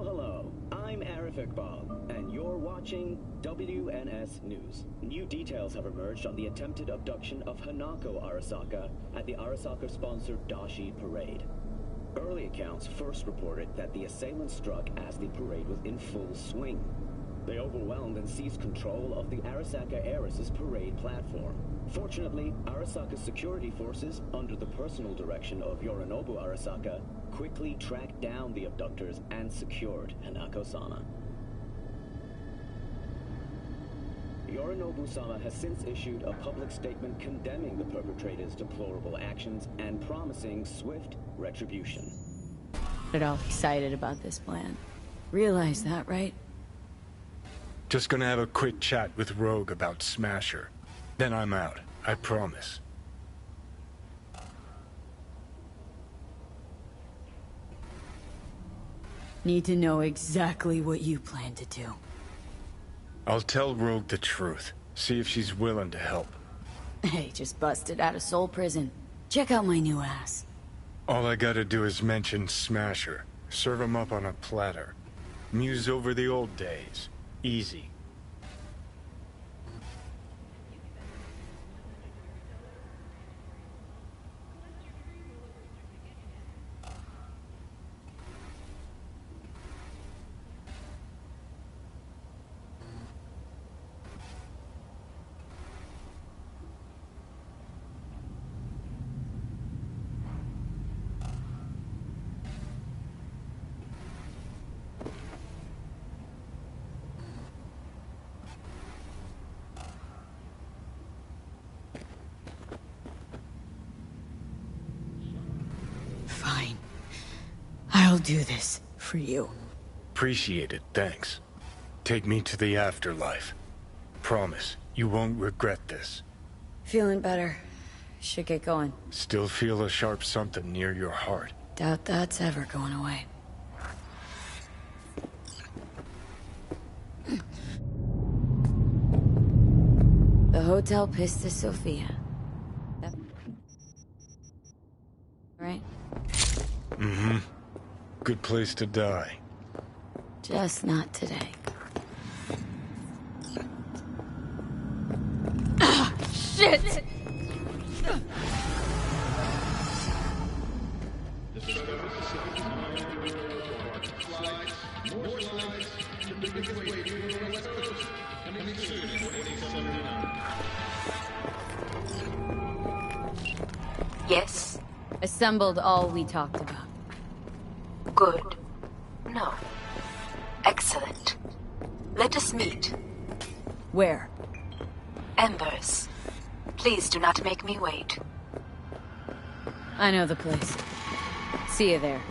Hello. I'm Arif Iqbal, and you're watching WNS News. New details have emerged on the attempted abduction of Hanako Arasaka at the Arasaka-sponsored Dashi Parade. Early accounts first reported that the assailants struck as the parade was in full swing. They overwhelmed and seized control of the Arasaka heiress's parade platform. Fortunately, Arasaka's security forces, under the personal direction of Yorinobu Arasaka, quickly tracked down the abductors and secured Hanako-sama. Yorinobu-sama has since issued a public statement condemning the perpetrators' deplorable actions and promising swift retribution. Get all excited about this plan. Realize that, right? Just gonna have a quick chat with Rogue about Smasher. Then I'm out, I promise. Need to know exactly what you plan to do. I'll tell Rogue the truth. See if she's willing to help. Hey, just busted out of Soul Prison. Check out my new ass. All I gotta do is mention Smasher. Serve him up on a platter. Muse over the old days. Easy. Fine. I'll do this for you. Appreciate it, thanks. Take me to the afterlife. Promise, you won't regret this. Feeling better. Should get going. Still feel a sharp something near your heart. Doubt that's ever going away. The Hotel Pista Sofia. Right? Mm-hmm. Good place to die. Just not today. Ah, shit! Yes? Assembled all we talked about. Good. No. Excellent. Let us meet. Where? Embers. Please do not make me wait. I know the place. See you there.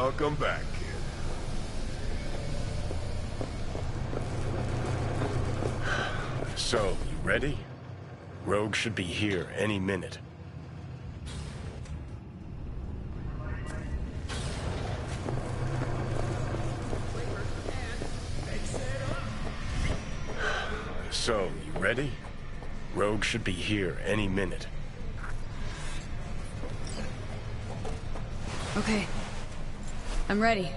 Welcome back, kid. So, you ready? Rogue should be here any minute. So, you ready? Rogue should be here any minute. Okay. I'm ready.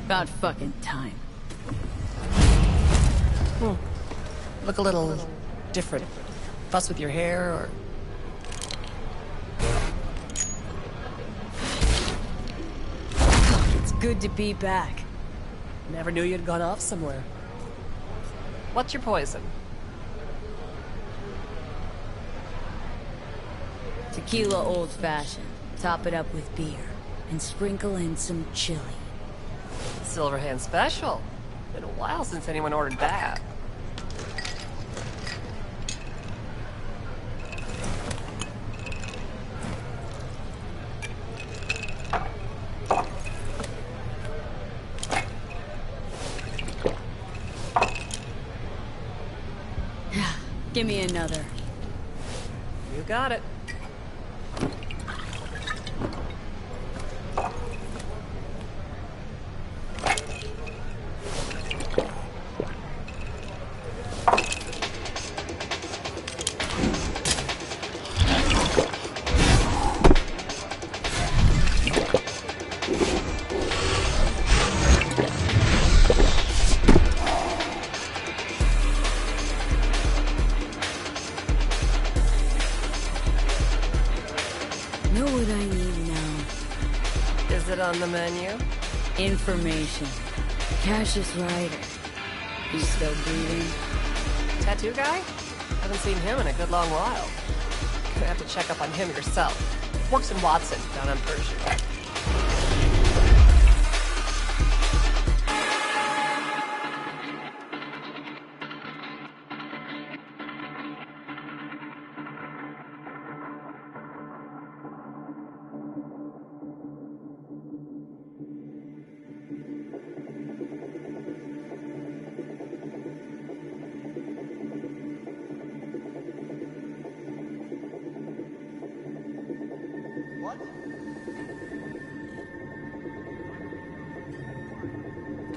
About fucking time. Look a little different. Fuss with your hair, or... It's good to be back. Never knew you'd gone off somewhere. What's your poison? Tequila old-fashioned. Top it up with beer. And sprinkle in some chili. Silverhand special. Been a while since anyone ordered that. Give me another. You got it. On the menu? Information. Cassius Ryder. He's still breathing. Tattoo guy? Haven't seen him in a good long while. Gonna have to check up on him yourself. Works in Watson, down on Pershing.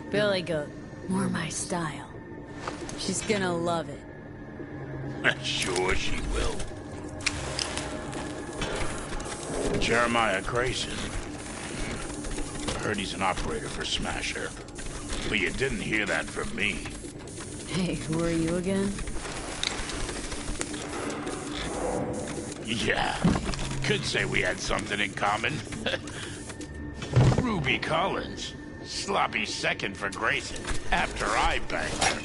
Billy Goat. More my style. She's gonna love it. Sure she will. Jeremiah Grayson. Heard he's an operator for Smasher. But you didn't hear that from me. Hey, who are you again? Yeah. Could say we had something in common. Ruby Collins. Sloppy second for Grayson after I banged her.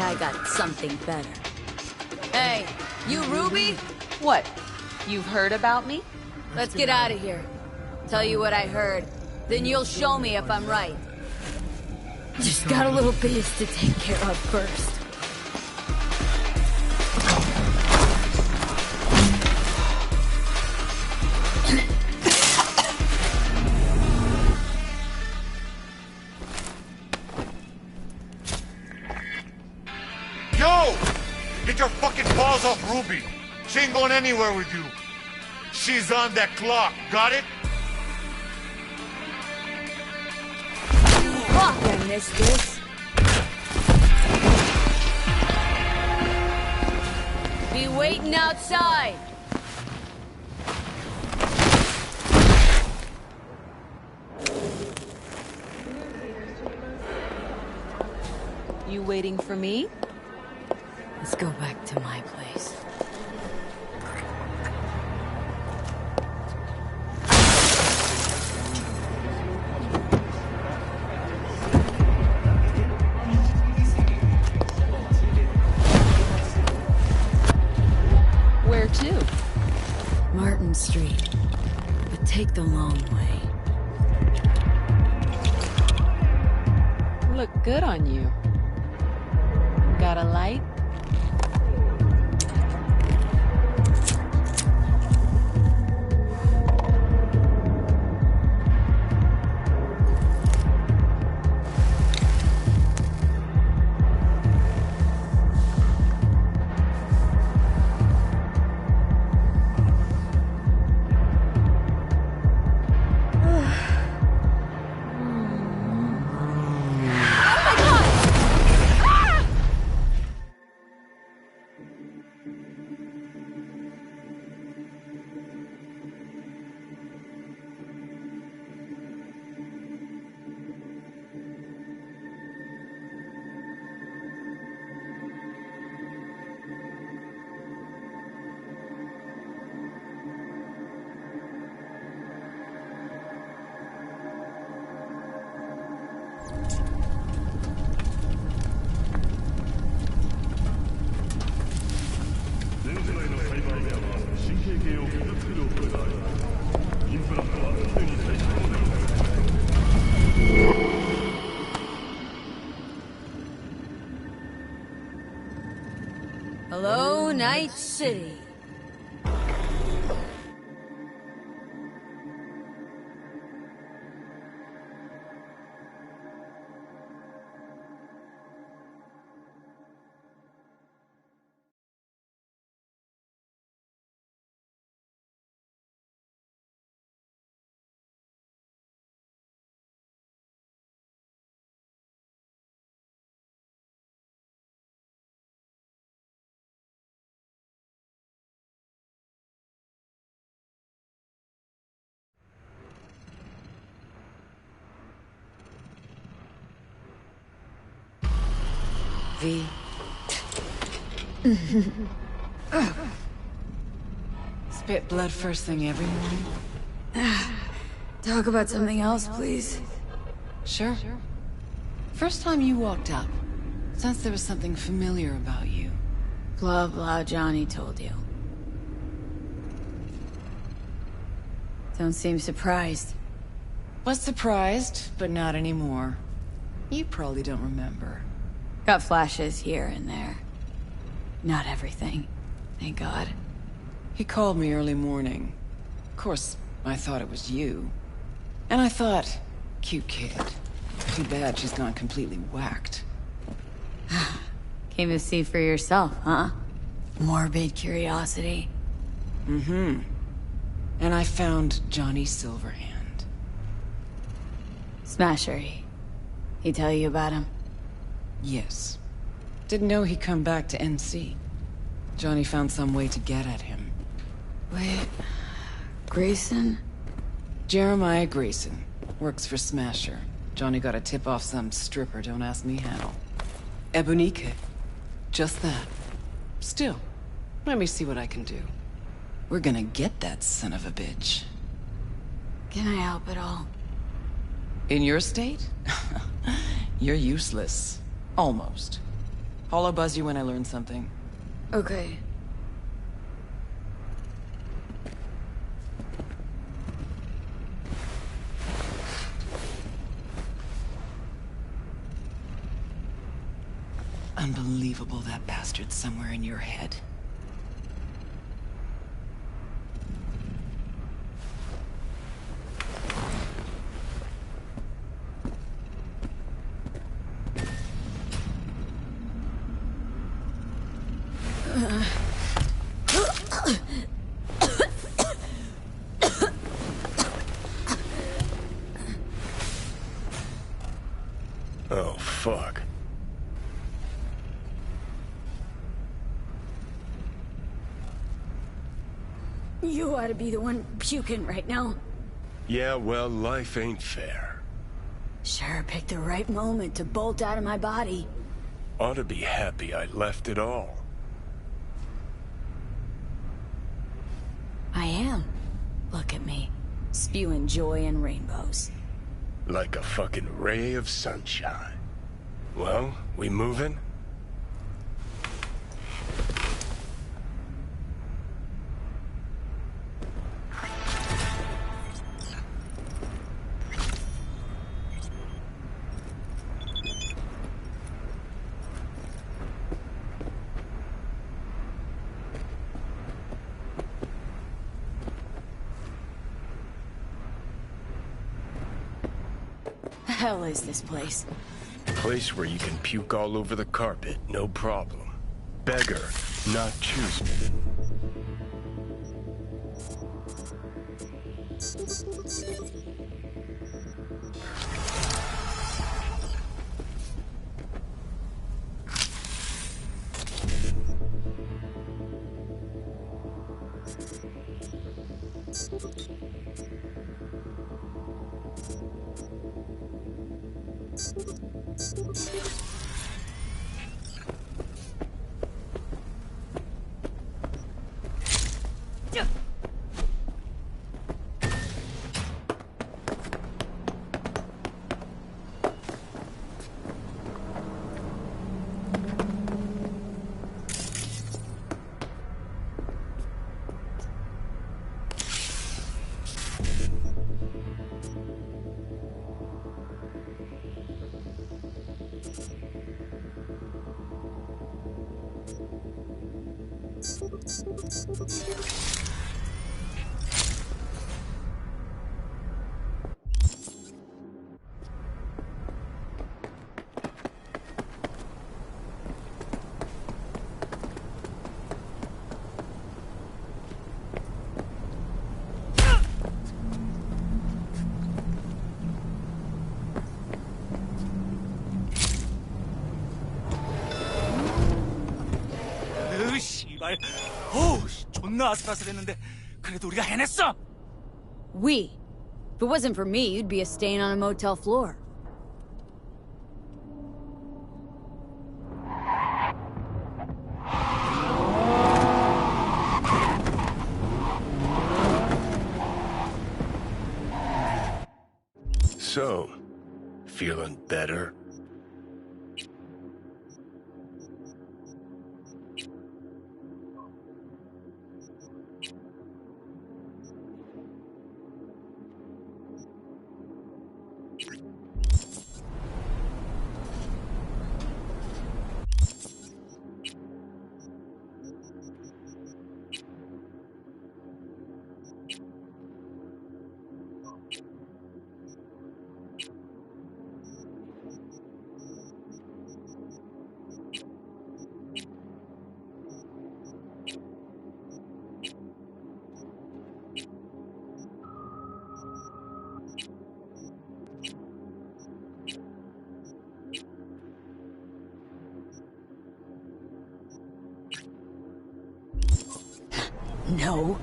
I got something better. Hey, you Ruby? What? You've heard about me? Let's get out of here. Tell you what I heard. Then you'll show me if I'm right. Just got a little biz to take care of first. fucking balls off Ruby. She ain't going anywhere with you. She's on that clock, got it? Fuck, I missed this. Be waiting outside. You waiting for me? Let's go back to my place. Where to? Martin Street. But take the long way. Look good on you. Got a light? Hello, Night City. V. Spit blood first thing every morning? Talk about something else, please. Sure. First time you walked up, sensed there was something familiar about you. Blah, blah, Johnny told you. Don't seem surprised. Was surprised, but not anymore. You probably don't remember. Got flashes here and there. Not everything, thank God. He called me early morning. Of course, I thought it was you. And I thought, cute kid. Too bad she's gone completely whacked. Came to see for yourself, huh? Morbid curiosity. Mm-hmm. And I found Johnny Silverhand. Smasher, he tell you about him? Yes. Didn't know he'd come back to NC. Johnny found some way to get at him. Wait... Grayson? Jeremiah Grayson. Works for Smasher. Johnny got a tip off some stripper, don't ask me how. Ebonique. Just that. Still, let me see what I can do. We're gonna get that son of a bitch. Can I help at all? In your state? You're useless. Almost. I'll buzz you when I learn something. Okay. Unbelievable that bastard's somewhere in your head. Oh, fuck. You ought to be the one puking right now. Yeah, well, life ain't fair. Sure picked the right moment to bolt out of my body. Ought to be happy I left it all. I am. Look at me, spewing joy and rainbows. Like a fucking ray of sunshine. Well, we moving? The hell is this place? Place where you can puke all over the carpet, no problem. Beggar, not choose. 존나 아슬아슬했는데 그래도 우리가 해냈어. We. If it wasn't for me, you'd be a stain on a motel floor. So, feeling better? No.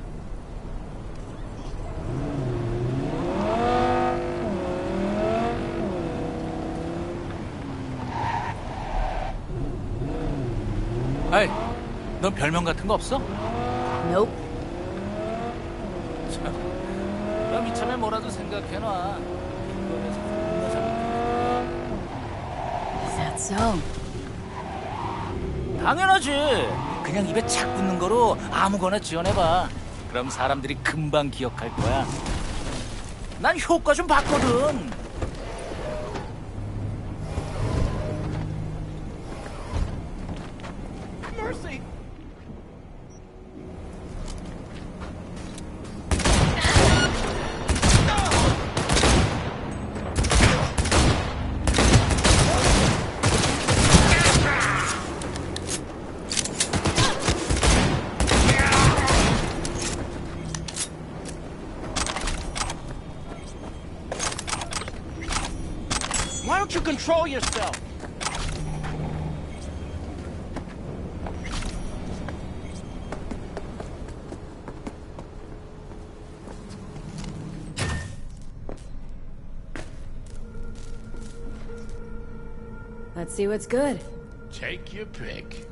아이, 넌 별명 같은 거 없어? Nope. 참, 그럼 이참에 뭐라도 생각해놔. Is that so? 당연하지. 그냥 입에 착 붙는 거로 아무거나 지어내봐. 그럼 사람들이 금방 기억할 거야. 난 효과 좀 봤거든. Mercy. Why don't you control yourself? Let's see what's good. Take your pick.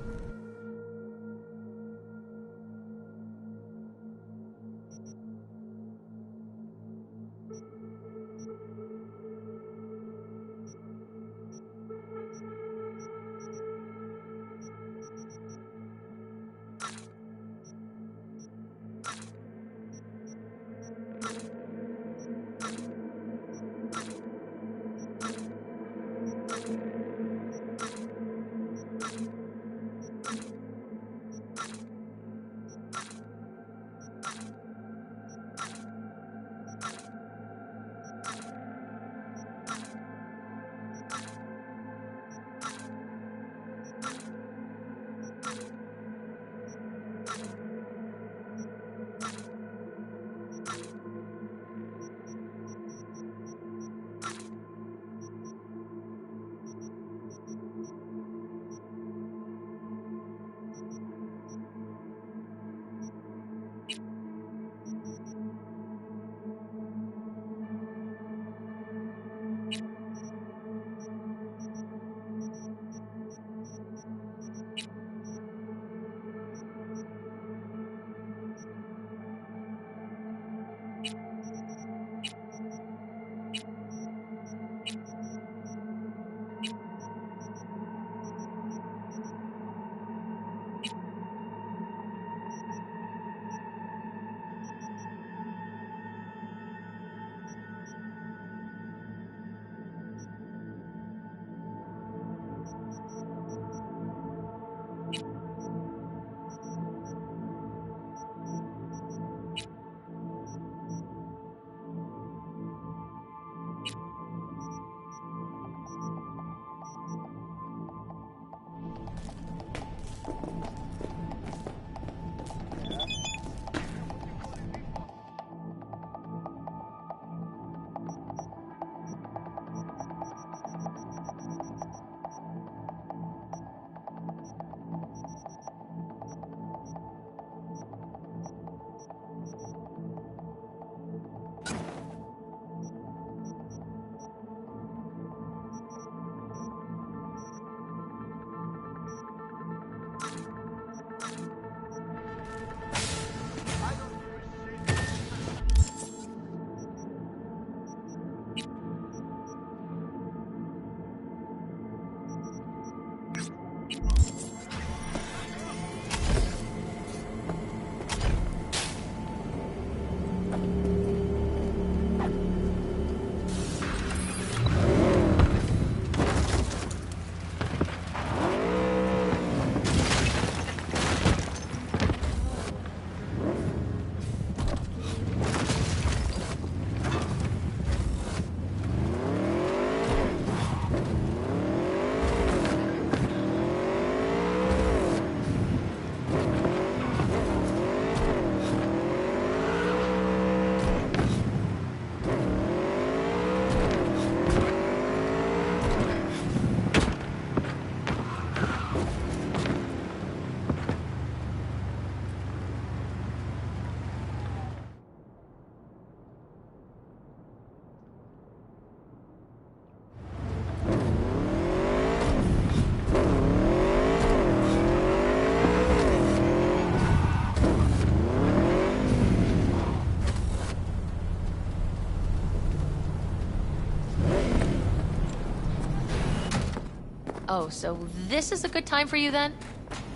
Oh, so this is a good time for you then?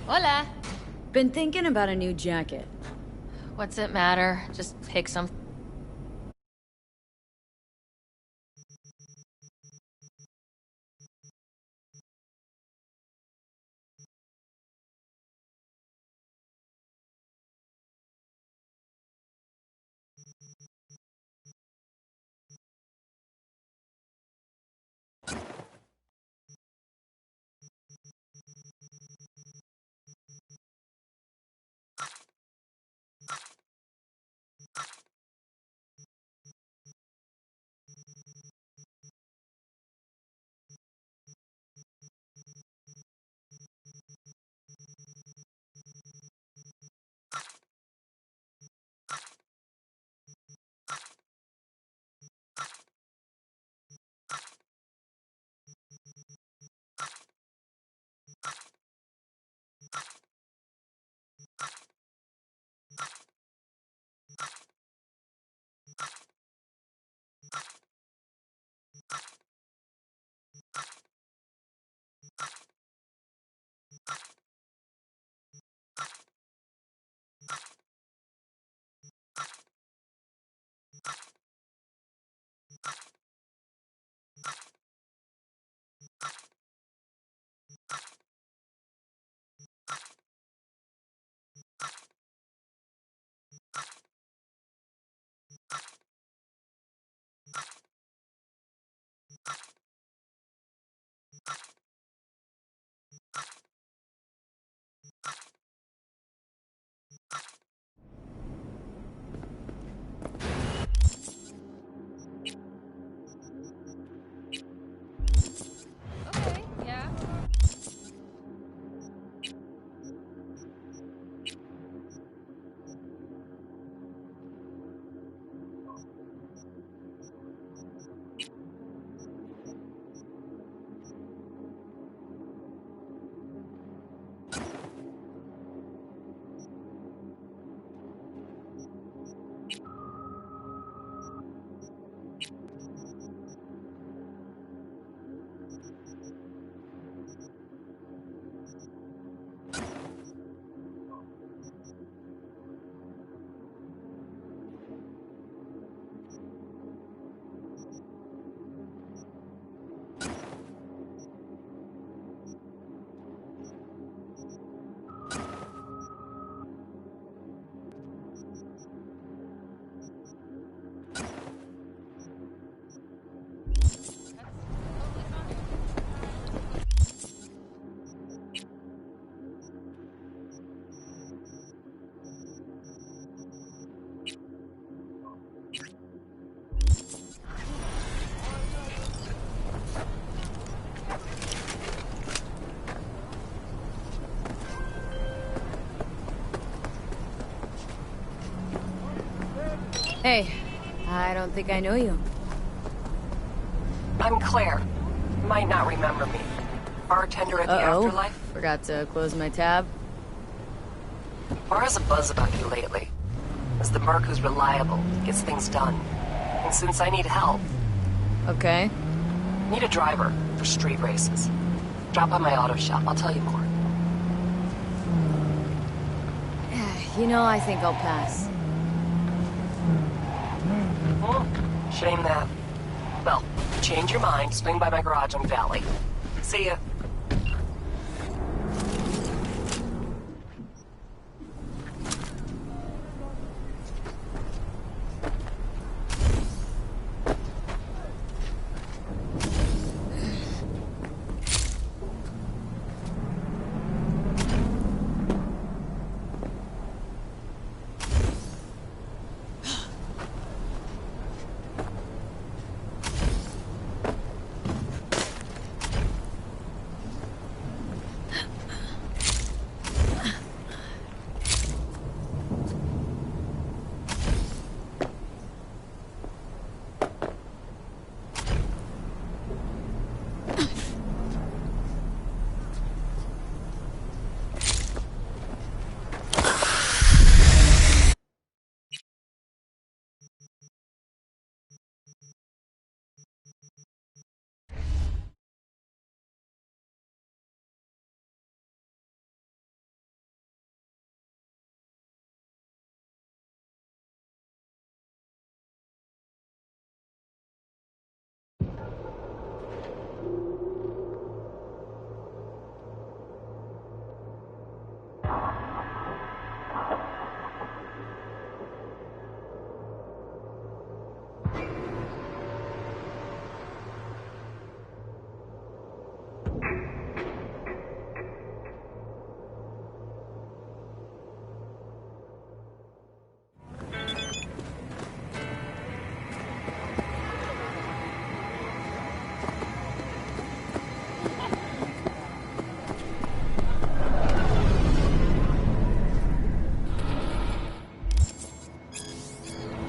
Hola! Been thinking about a new jacket. What's it matter? Just pick some. Okay, yeah. Hey, I don't think I know you. I'm Claire. You might not remember me. Bartender at the Afterlife. Forgot to close my tab. Bar has a buzz about you lately. As the merc who's reliable, gets things done. And since I need help... Okay. Need a driver for street races. Drop by my auto shop, I'll tell you more. You know, I think I'll pass. Shame that. Well, change your mind, swing by my garage on Valley. See ya.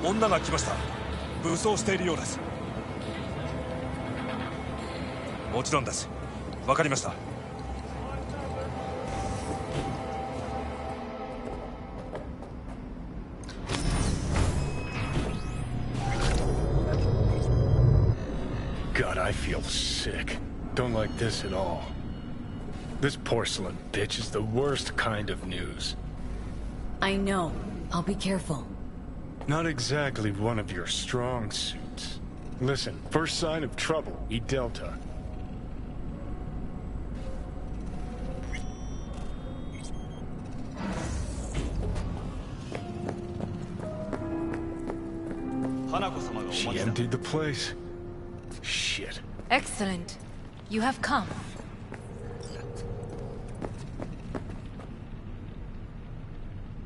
女が来ました。武装しているようです。もちろんです。わかりました。God God, I feel sick. Don't like this at all. This porcelain bitch is the worst kind of news. I know. I'll be careful. Not exactly one of your strong suits. Listen, first sign of trouble, eat Delta. She emptied the place. Shit. Excellent. You have come.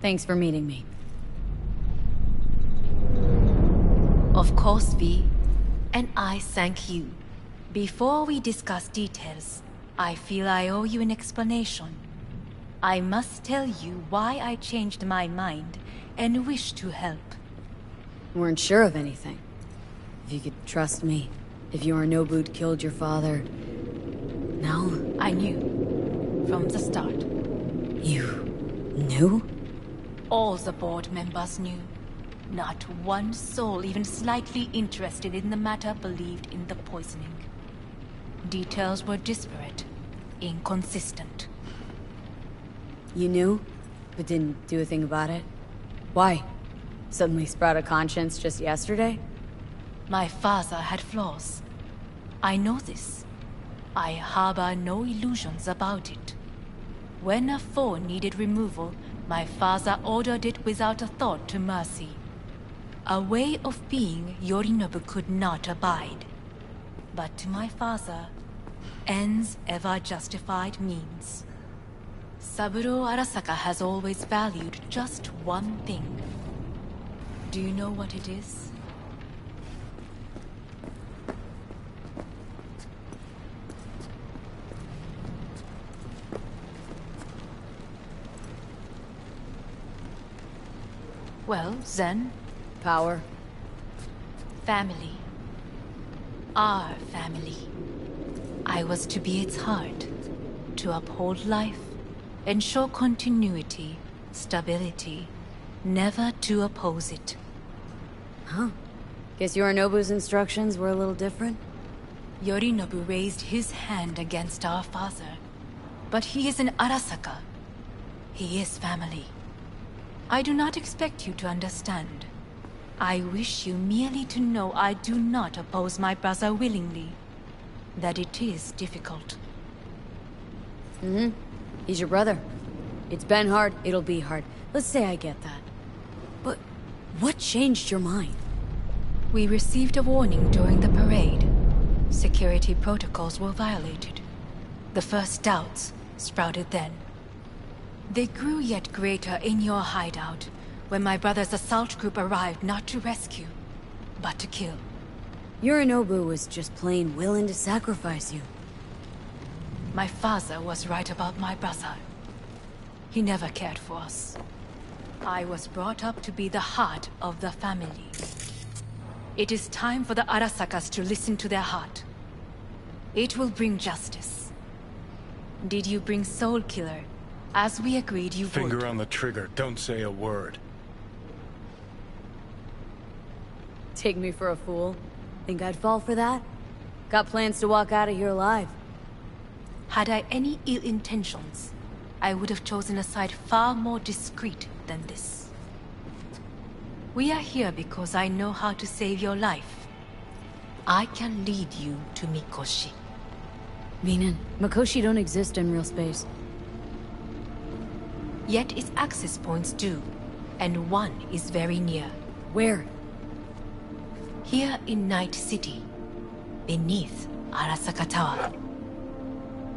Thanks for meeting me. Of course, V. And I thank you. Before we discuss details, I feel I owe you an explanation. I must tell you why I changed my mind and wish to help. Weren't sure of anything. If you could trust me. If Yorinobu'd killed your father... No? I knew. From the start. You... knew? All the board members knew. Not one soul even slightly interested in the matter believed in the poisoning. Details were disparate, inconsistent. You knew, but didn't do a thing about it? Why? Suddenly sprout a conscience just yesterday? My father had flaws. I know this. I harbor no illusions about it. When a foe needed removal, my father ordered it without a thought to mercy. A way of being Yorinobu could not abide. But to my father, ends ever justified means. Saburo Arasaka has always valued just one thing. Do you know what it is? Well, then... Power. Family. Our family. I was to be its heart. To uphold life. Ensure continuity, stability. Never to oppose it. Huh. Guess Yorinobu's instructions were a little different? Yorinobu raised his hand against our father. But he is an Arasaka. He is family. I do not expect you to understand. I wish you merely to know I do not oppose my brother willingly. That it is difficult. Mm-hmm. He's your brother. It's been hard, it'll be hard. Let's say I get that. But what changed your mind? We received a warning during the parade. Security protocols were violated. The first doubts sprouted then. They grew yet greater in your hideout, when my brother's assault group arrived not to rescue, but to kill. Yorinobu was just plain willing to sacrifice you. My father was right about my brother. He never cared for us. I was brought up to be the heart of the family. It is time for the Arasakas to listen to their heart. It will bring justice. Did you bring Soul Killer, as we agreed you would? Finger on the trigger, don't say a word. Take me for a fool? Think I'd fall for that? Got plans to walk out of here alive. Had I any ill intentions, I would have chosen a side far more discreet than this. We are here because I know how to save your life. I can lead you to Mikoshi. Meaning, Mikoshi don't exist in real space. Yet its access points do, and one is very near. Where? Here in Night City, beneath Arasaka Tower.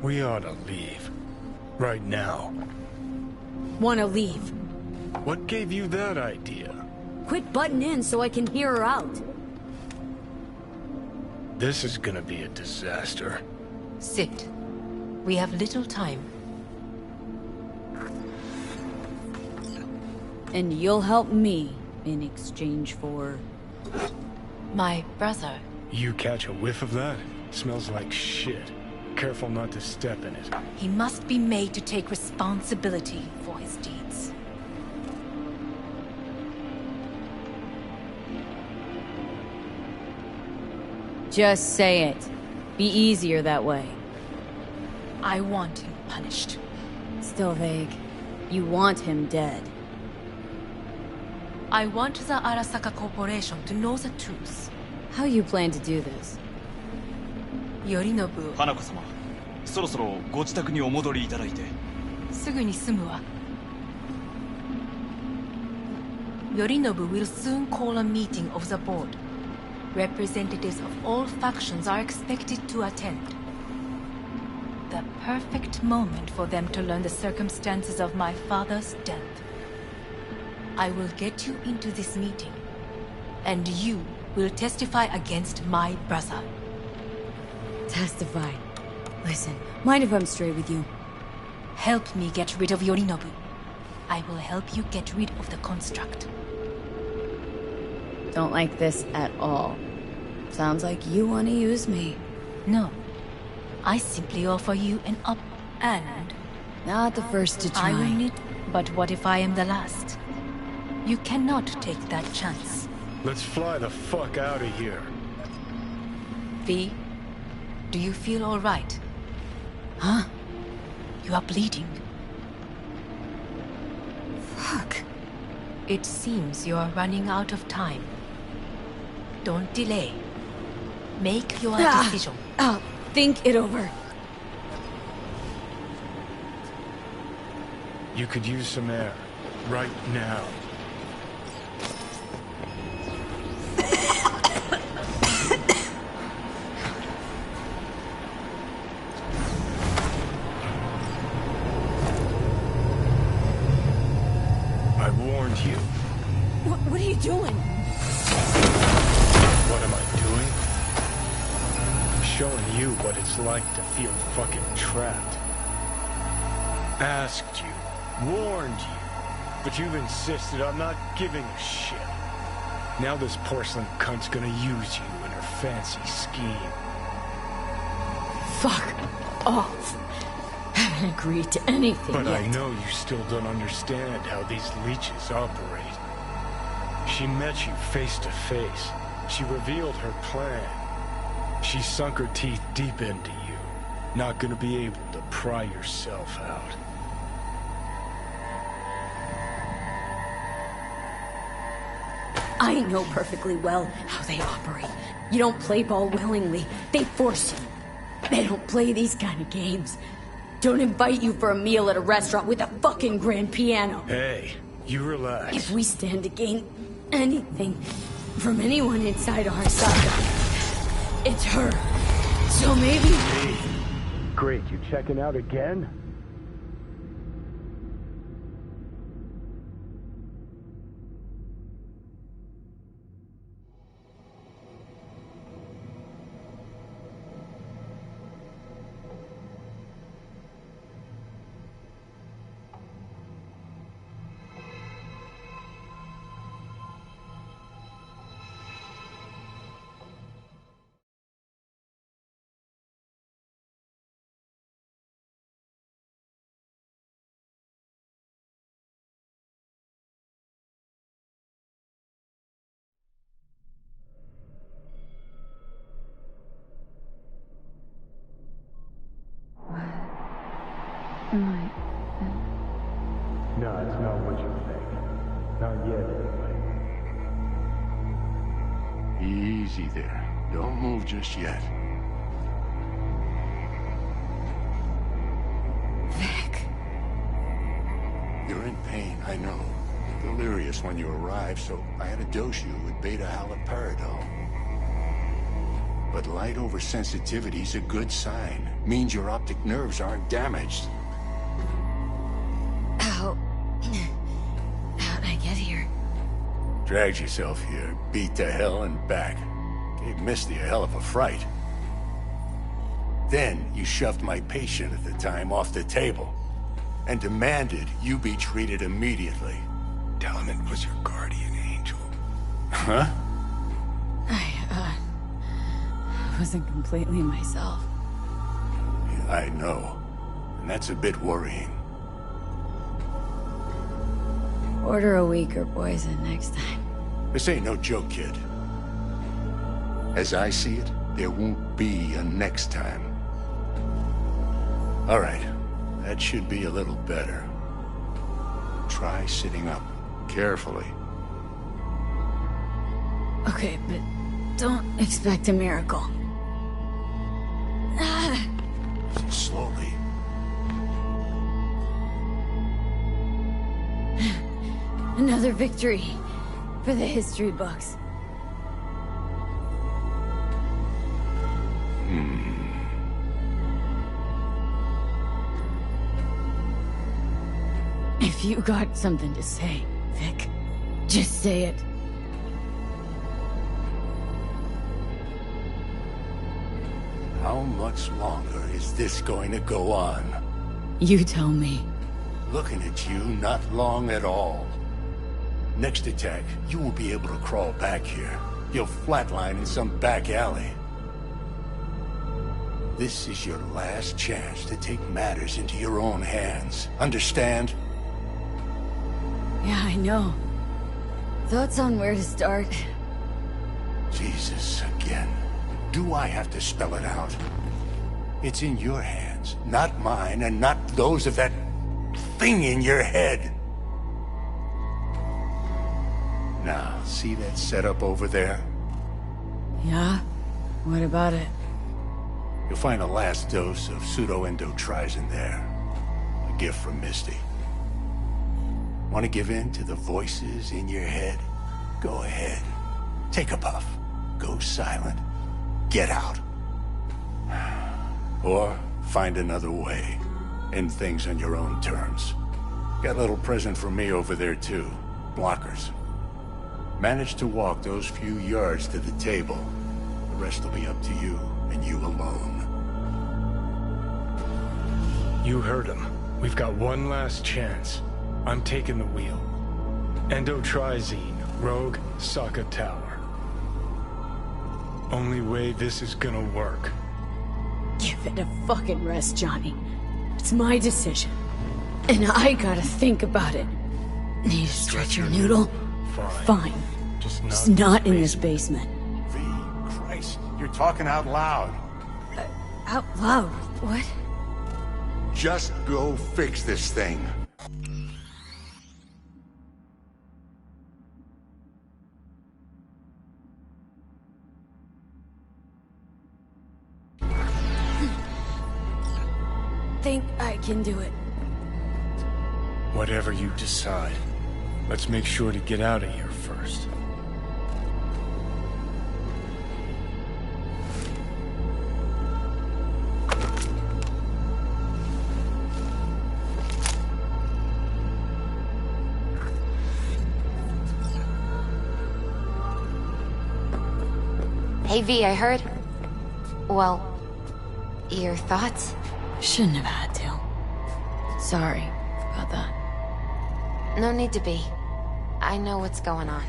We ought to leave. Right now. Wanna leave? What gave you that idea? Quit butting in so I can hear her out. This is gonna be a disaster. Sit. We have little time. And you'll help me in exchange for... My brother. You catch a whiff of that? Smells like shit. Careful not to step in it. He must be made to take responsibility for his deeds. Just say it. Be easier that way. I want him punished. Still vague. You want him dead. I want the Arasaka Corporation to know the truth. How you plan to do this? Yorinobu. 花子様、そろそろご自宅にお戻りいただいて。すぐに済むわ。Yorinobu will soon call a meeting of the board. Representatives of all factions are expected to attend. The perfect moment for them to learn the circumstances of my father's death. I will get you into this meeting, and you will testify against my brother. Testify. Listen, mind if I'm straight with you? Help me get rid of Yorinobu. I will help you get rid of the construct. Don't like this at all. Sounds like you want to use me. No. I simply offer you an up and... Not the first to try. I will need... But what if I am the last? You cannot take that chance. Let's fly the fuck out of here. V, do you feel all right? Huh? You are bleeding. Fuck. It seems you are running out of time. Don't delay. Make your decision. I'll think it over. You could use some air. Right now. I warned you. What are you doing? What am I doing? I'm showing you what it's like to feel fucking trapped. Asked you. Warned you. But you've insisted I'm not giving a shit. Now this porcelain cunt's gonna use you in her fancy scheme. Fuck off. Haven't agreed to anything But yet. I know you still don't understand how these leeches operate. She met you face to face. She revealed her plan. She sunk her teeth deep into you. Not gonna be able to pry yourself out. I know perfectly well how they operate. You don't play ball willingly. They force you. They don't play these kind of games. Don't invite you for a meal at a restaurant with a fucking grand piano. Hey, you relax. If we stand to gain anything from anyone inside Arasaka, it's her. So maybe... Hey, great, you checking out again? No, it's not what you think. Not yet, anyway. Easy there. Don't move just yet. Vic. You're in pain, I know. Delirious when you arrived, so I had to dose you with beta-haloperidol. But light oversensitivity's a good sign. Means your optic nerves aren't damaged. How'd I get here? Dragged yourself here, beat to hell and back. Gave Misty a hell of a fright. Then you shoved my patient at the time off the table and demanded you be treated immediately. Tell him it was your guardian angel. Huh? I wasn't completely myself. Yeah, I know. And that's a bit worrying. Order a weaker poison next time. This ain't no joke, kid. As I see it, There won't be a next time. All right, that should be a little better. Try sitting up, carefully. Okay, but don't expect a miracle. Slowly. Another victory for the history books. If you got something to say, Vic, just say it. How much longer is this going to go on? You tell me. Looking at you, not long at all. Next attack, you won't be able to crawl back here. You'll flatline in some back alley. This is your last chance to take matters into your own hands. Understand? Yeah, I know. Thoughts on where to start? Jesus, again. Do I have to spell it out? It's in your hands, not mine, and not those of that thing in your head. Now, see that setup over there? Yeah? What about it? You'll find a last dose of pseudo-endotrizin there. A gift from Misty. Want to give in to the voices in your head? Go ahead. Take a puff. Go silent. Get out. Or find another way. End things on your own terms. Got a little present for me over there too. Blockers. Manage to walk those few yards to the table. The rest will be up to you, and you alone. You heard him. We've got one last chance. I'm taking the wheel. Endotrizine, Rogue, Sokka Tower. Only way this is gonna work. Give it a fucking rest, Johnny. It's my decision. And I gotta think about it. Need to stretch your noodle? Fine. Just not in this basement. V, Christ, you're talking out loud. Out loud? What? Just go fix this thing. Think I can do it. Whatever you decide. Let's make sure to get out of here first. Hey V, I heard... Well, your thoughts? Shouldn't have had to. Sorry about that. No need to be. I know what's going on.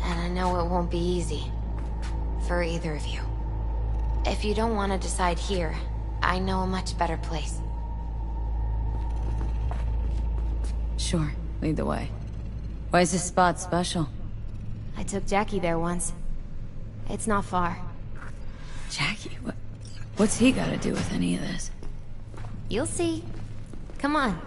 And I know it won't be easy. For either of you. If you don't want to decide here, I know a much better place. Sure, lead the way. Why is this spot special? I took Jackie there once. It's not far. Jackie? What's he got to do with any of this? You'll see. Come on.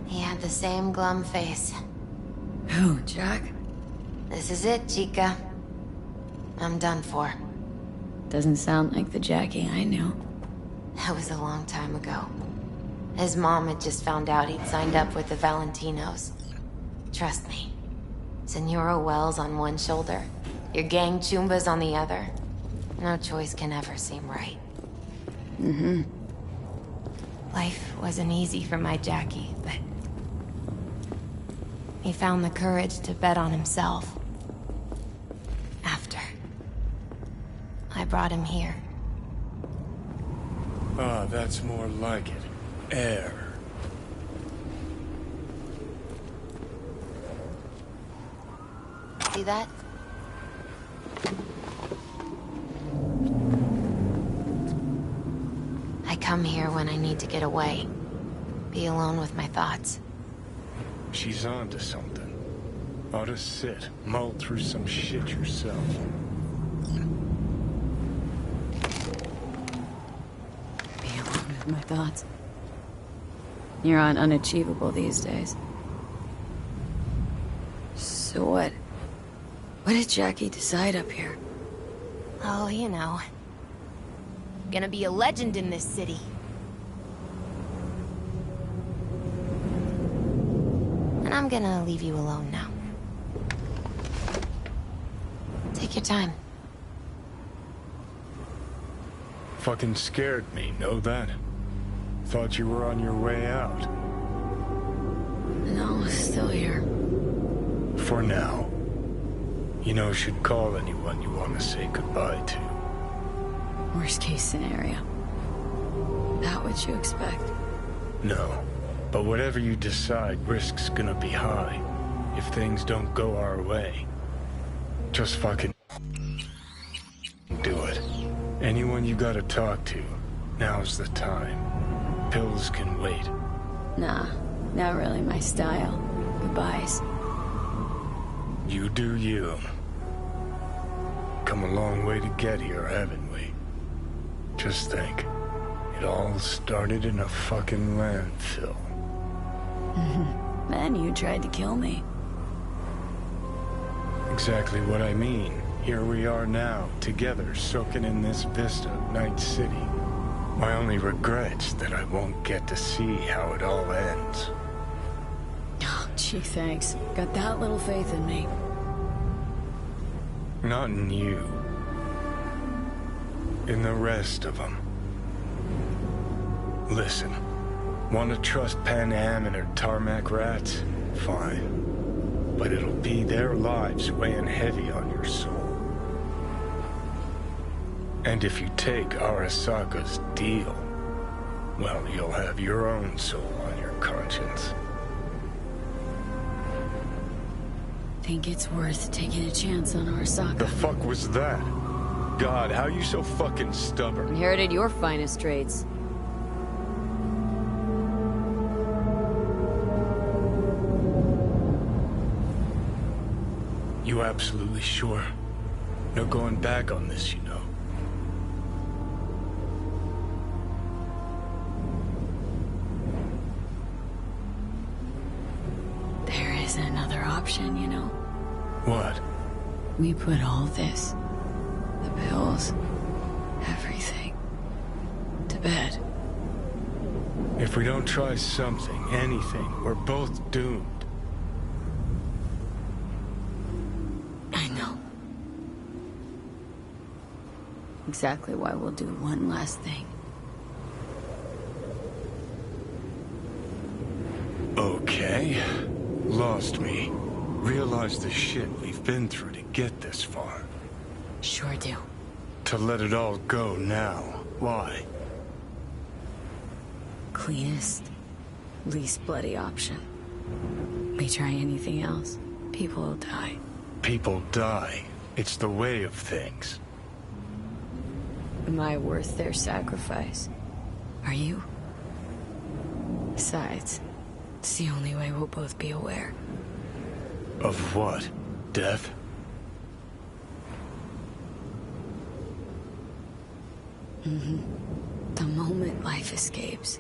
He had the same glum face. Who, Jack? This is it, Chica. I'm done for. Doesn't sound like the Jackie I knew. That was a long time ago. His mom had just found out he'd signed up with the Valentinos. Trust me. Senora Wells on one shoulder, your gang Chumbas on the other. No choice can ever seem right. Mm-hmm. Life wasn't easy for my Jackie, but... he found the courage to bet on himself. After. I brought him here. Ah, that's more like it. Air. See that? I come here when I need to get away. Be alone with my thoughts. She's on to something. Ought to sit, mull through some shit yourself. Be alone with my thoughts. You're on unachievable these days. So what? What did Jackie decide up here? Oh, you know. Gonna be a legend in this city. And I'm gonna leave you alone now. Take your time. Fucking scared me, know that? Thought you were on your way out. No, still here. For now. You know, should call anyone you want to say goodbye to. Worst case scenario. That what you expect? No. But whatever you decide, risk's gonna be high. If things don't go our way. Just fucking do it. Anyone you gotta talk to, now's the time. Pills can wait. Nah, not really my style. Goodbyes. You do you. Come a long way to get here, haven't we? Just think. It all started in a fucking landfill. Then you tried to kill me. Exactly what I mean. Here we are now, together, soaking in this vista of Night City. My only regret's that I won't get to see how it all ends. Oh, gee, thanks. Got that little faith in me. Not in you. In the rest of them. Listen, want to trust Pan Am and her tarmac rats? Fine. But it'll be their lives weighing heavy on your soul. And if you take Arasaka's deal, well, you'll have your own soul on your conscience. Think it's worth taking a chance on Arasaka. The fuck was that? God, how you so fucking stubborn? Inherited your finest traits. You absolutely sure? No going back on this, you know. There is another option, you know. What? We put all this, the pills, everything, to bed. If we don't try something, anything, we're both doomed. I know. Exactly why we'll do one last thing. Okay. Lost me. Realize the shit we've been through to get this far. Sure do. To let it all go now. Why? Cleanest, least bloody option. We try anything else, people will die. People die. It's the way of things. Am I worth their sacrifice? Are you? Besides, it's the only way we'll both be aware. Of what? Death? Mm-hmm. The moment life escapes.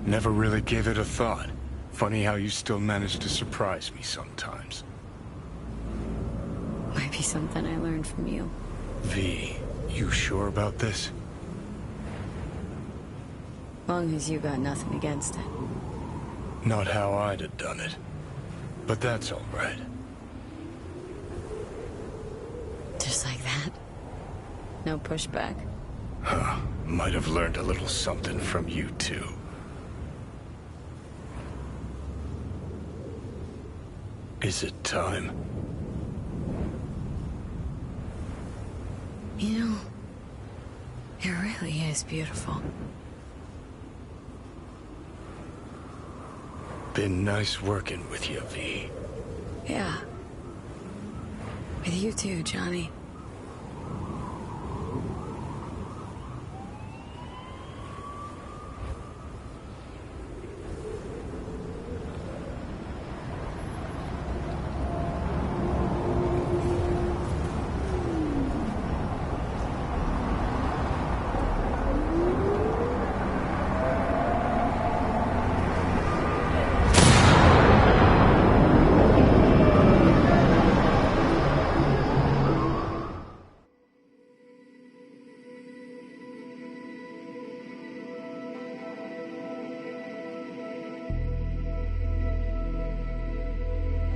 Never really gave it a thought. Funny how you still manage to surprise me sometimes. Might be something I learned from you. V, you sure about this? Long as you got nothing against it. Not how I'd have done it. But that's all right. Just like that? No pushback? Huh. Might have learned a little something from you, too. Is it time? You know, It really is beautiful. Been nice working with you, V. Yeah. With you too, Johnny.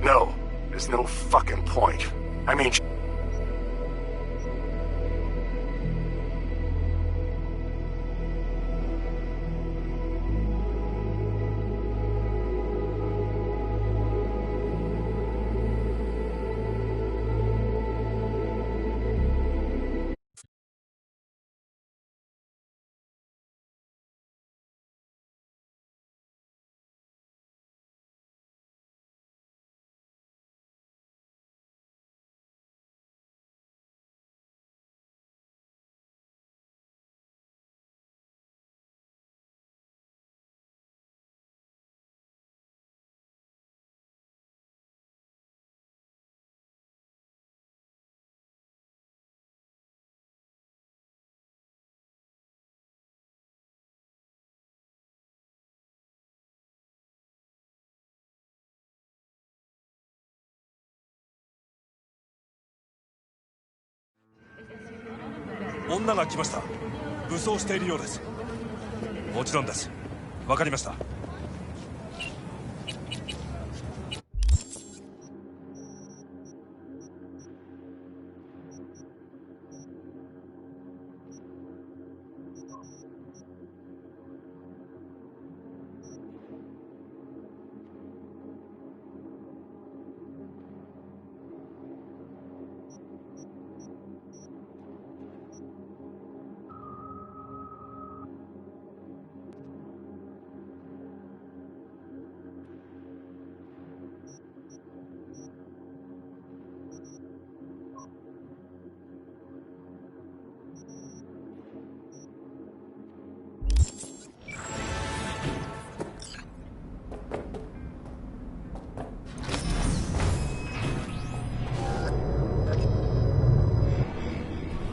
No, there's no fucking point. I mean...女が来ました。武装しているようです。もちろんです。わかりました。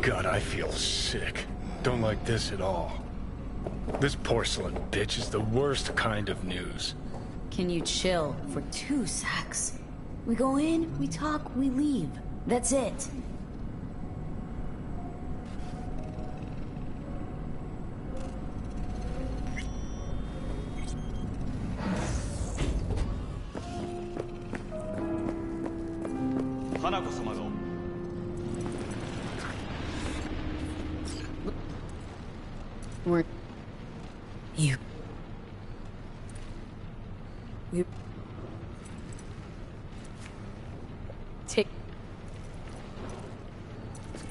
God, I feel sick. Don't like this at all. This porcelain bitch is the worst kind of news. Can you chill for 2 secs? We go in, we talk, we leave. That's it. We're... You... We... Take...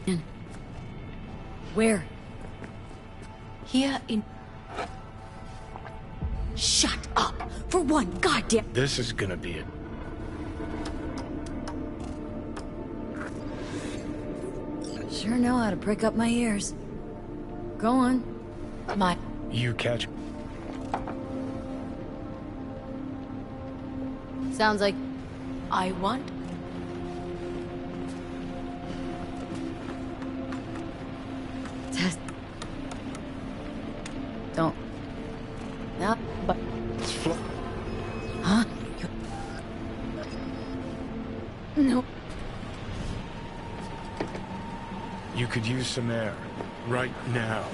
In... Where? Here in... Shut up! For one goddamn... This is gonna be it. Sure know how to prick up my ears. Go on. My... You catch... Sounds like... I want... Test... Don't... No, but... It's Huh? No. You could use some air. Right now.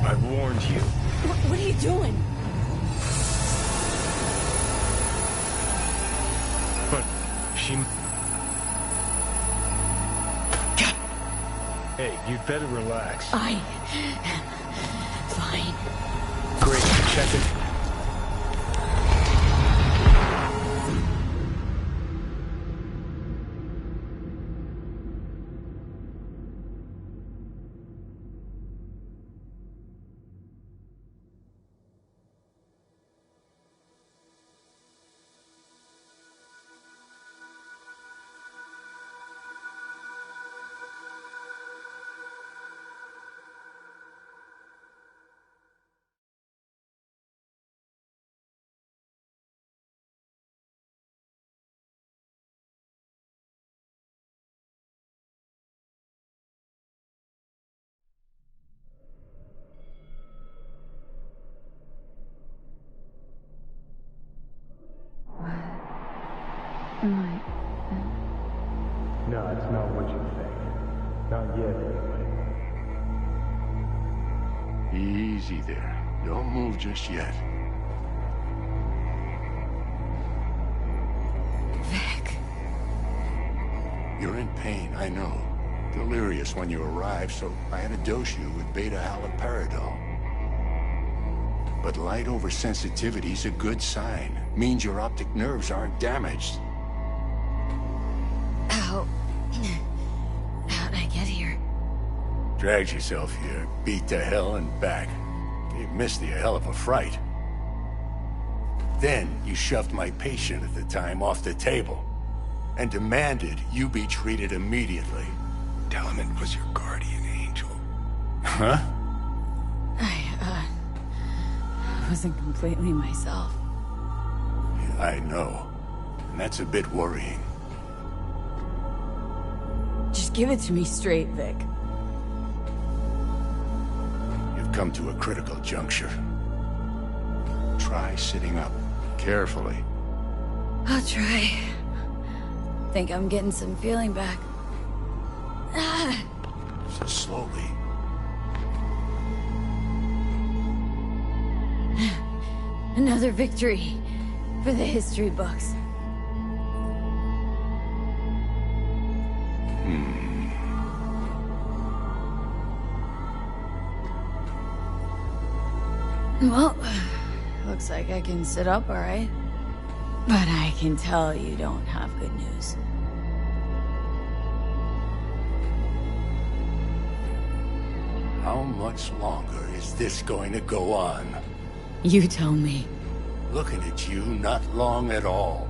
I warned you. What are you doing? But she... Hey, you'd better relax. I am fine. Great. check it. No, it's not what you think. Not yet, anyway. Easy there. Don't move just yet. Vic. You're in pain, I know. Delirious when you arrived, so I had to dose you with beta-haloperidol. But light oversensitivity's a good sign. Means your optic nerves aren't damaged. How'd I get here? Dragged yourself here, beat to hell and back. Gave Misty a hell of a fright. Then you shoved my patient at the time off the table and demanded you be treated immediately. Tell him it was your guardian angel. Huh? I wasn't completely myself. I know. And that's a bit worrying. Just give it to me straight, Vic. You've come to a critical juncture. Try sitting up. Carefully. I'll try. Think I'm getting some feeling back. So slowly. Another victory for the history books. Well, looks like I can sit up all right. But I can tell you don't have good news. How much longer is this going to go on? You tell me. Looking at you, not long at all.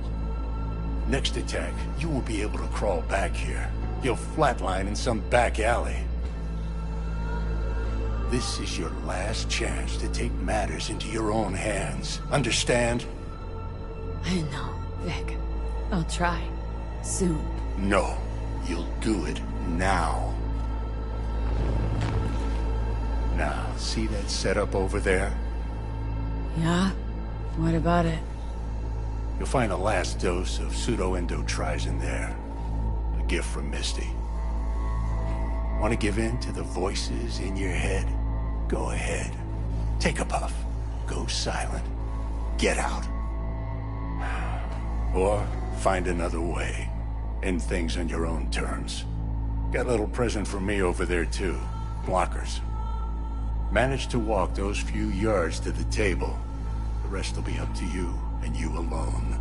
Next attack, you won't be able to crawl back here. You'll flatline in some back alley. This is your last chance to take matters into your own hands. Understand? I know, Vic. I'll try. Soon. No. You'll do it now. Now, see that setup over there? Yeah? What about it? You'll find a last dose of pseudo-endotrizin there. A gift from Misty. Want to give in to the voices in your head? Go ahead. Take a puff. Go silent. Get out. Or find another way. End things on your own terms. Got a little present for me over there too. Blockers. Manage to walk those few yards to the table. The rest will be up to you, and you alone.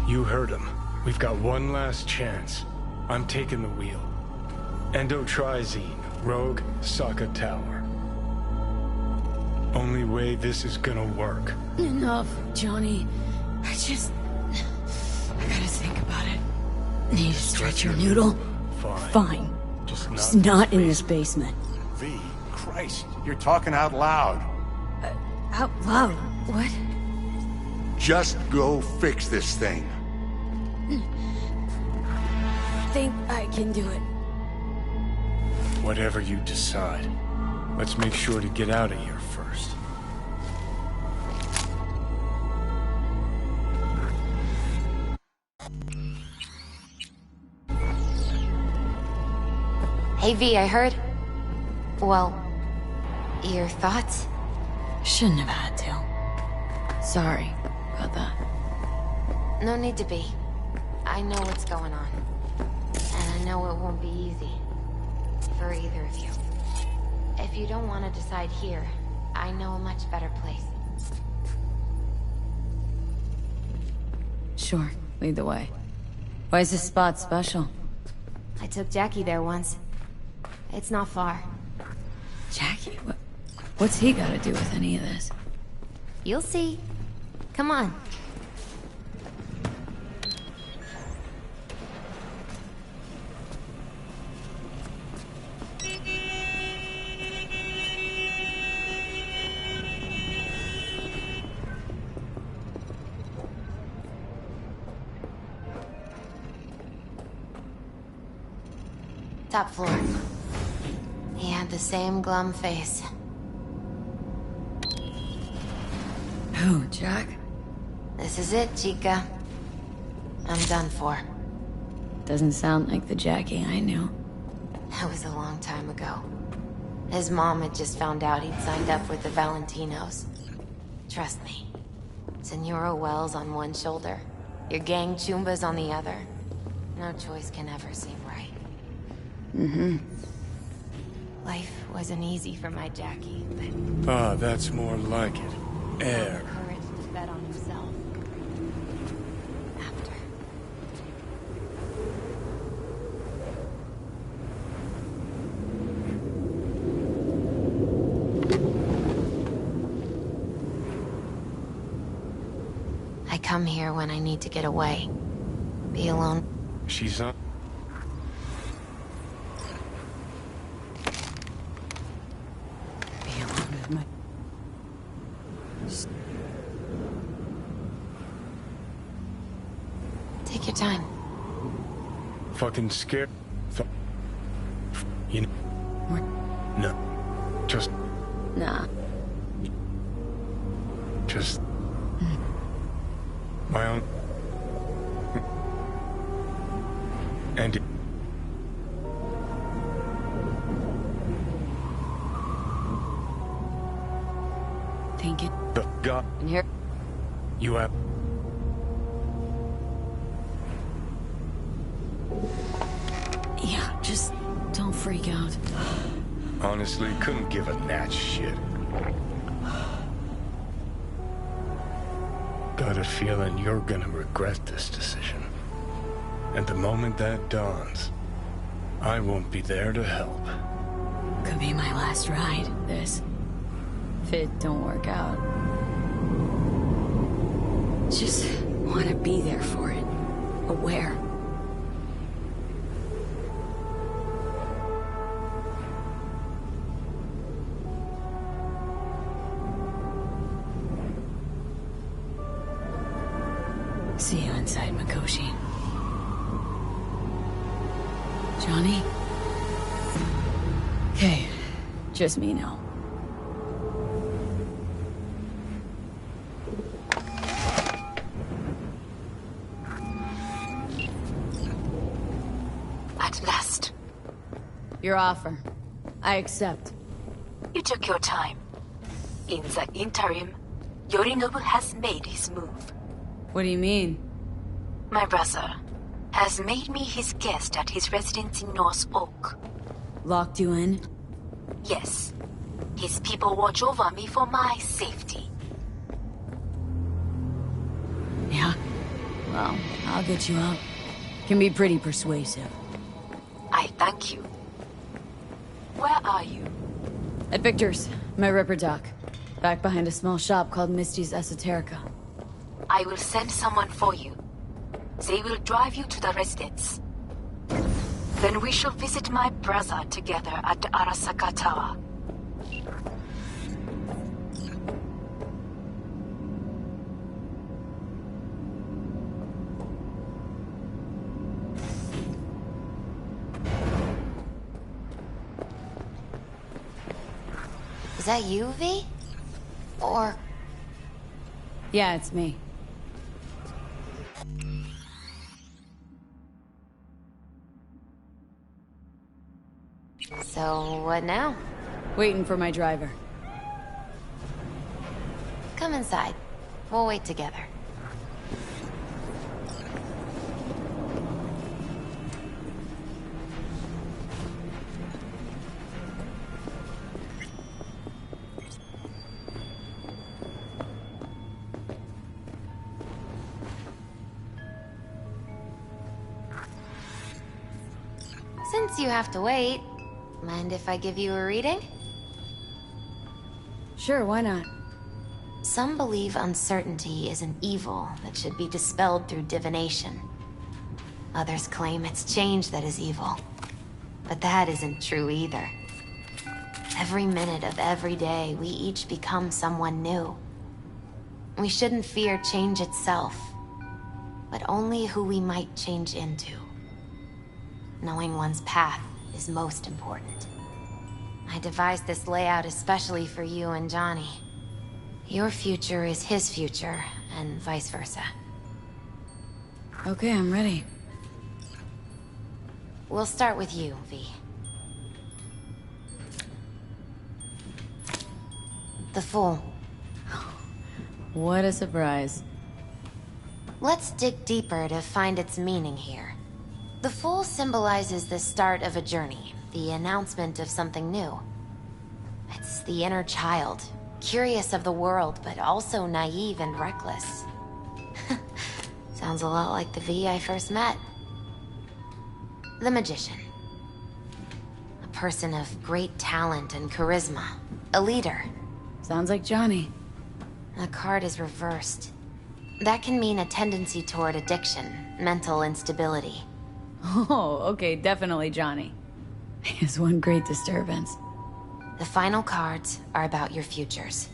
You heard him. We've got one last chance. I'm taking the wheel. Endotrizine, Rogue, Sokka Tower. Only way this is gonna work. Enough, Johnny. I gotta think about it. Need to stretch your noodle? Fine. Just not in this basement. V, Christ, you're talking out loud. Out loud? What? Just go fix this thing. Think I can do it. Whatever you decide. Let's make sure to get out of here first. Hey V, I heard... Well, your thoughts? Shouldn't have had to. Sorry about that. No need to be. I know what's going on. And I know it won't be easy. For either of you. If you don't want to decide here, I know a much better place. Sure, lead the way. Why is this spot special? I took Jackie there once. It's not far. Jackie? What's he got to do with any of this? You'll see. Come on. Top floor. He had the same glum face. Who, Jack? This is it, Chica. I'm done for. Doesn't sound like the Jackie I knew. That was a long time ago. His mom had just found out he'd signed up with the Valentinos. Trust me. Senora Wells on one shoulder, your gang Chumbas on the other. No choice can ever seem right. Mm-hmm. Life wasn't easy for my Jackie, but... Ah, that's more like it. Air. Courage to bet on himself. After. I come here when I need to get away. Be alone. She's up. Take your time. Fucking scared. You know. No. Just. Nah. Just. My own. And. Think it. The God. In here. You have. Yeah, just don't freak out. Honestly, couldn't give a gnat's shit. Got a feeling you're gonna regret this decision. And the moment that dawns, I won't be there to help. Could be my last ride, this. If it don't work out. Just want to be there for it. Aware. See you inside, Mikoshi. Johnny? Okay, just me now. At last. Your offer. I accept. You took your time. In the interim, Yorinobu has made his move. What do you mean? My brother has made me his guest at his residence in North Oak. Locked you in? Yes. His people watch over me for my safety. Yeah? Well, I'll get you out. Can be pretty persuasive. I thank you. Where are you? At Victor's, my ripper dock. Back behind a small shop called Misty's Esoterica. I will send someone for you. They will drive you to the residence. Then we shall visit my brother together at the Arasaka Tower. Is that you, V? Or... Yeah, it's me. So, what now? Waiting for my driver. Come inside. We'll wait together. Since you have to wait, mind if I give you a reading? Sure, why not? Some believe uncertainty is an evil that should be dispelled through divination. Others claim it's change that is evil. But that isn't true either. Every minute of every day, we each become someone new. We shouldn't fear change itself, but only who we might change into. Knowing one's path is most important. I devised this layout especially for you and Johnny. Your future is his future, and vice versa. Okay, I'm ready. We'll start with you, V. The Fool. What a surprise. Let's dig deeper to find its meaning here. The Fool symbolizes the start of a journey, the announcement of something new. It's the inner child, curious of the world, but also naive and reckless. Sounds a lot like the V I first met. The Magician. A person of great talent and charisma. A leader. Sounds like Johnny. The card is reversed. That can mean a tendency toward addiction, mental instability. Oh, okay, definitely Johnny. He has one great disturbance. The final cards are about your futures.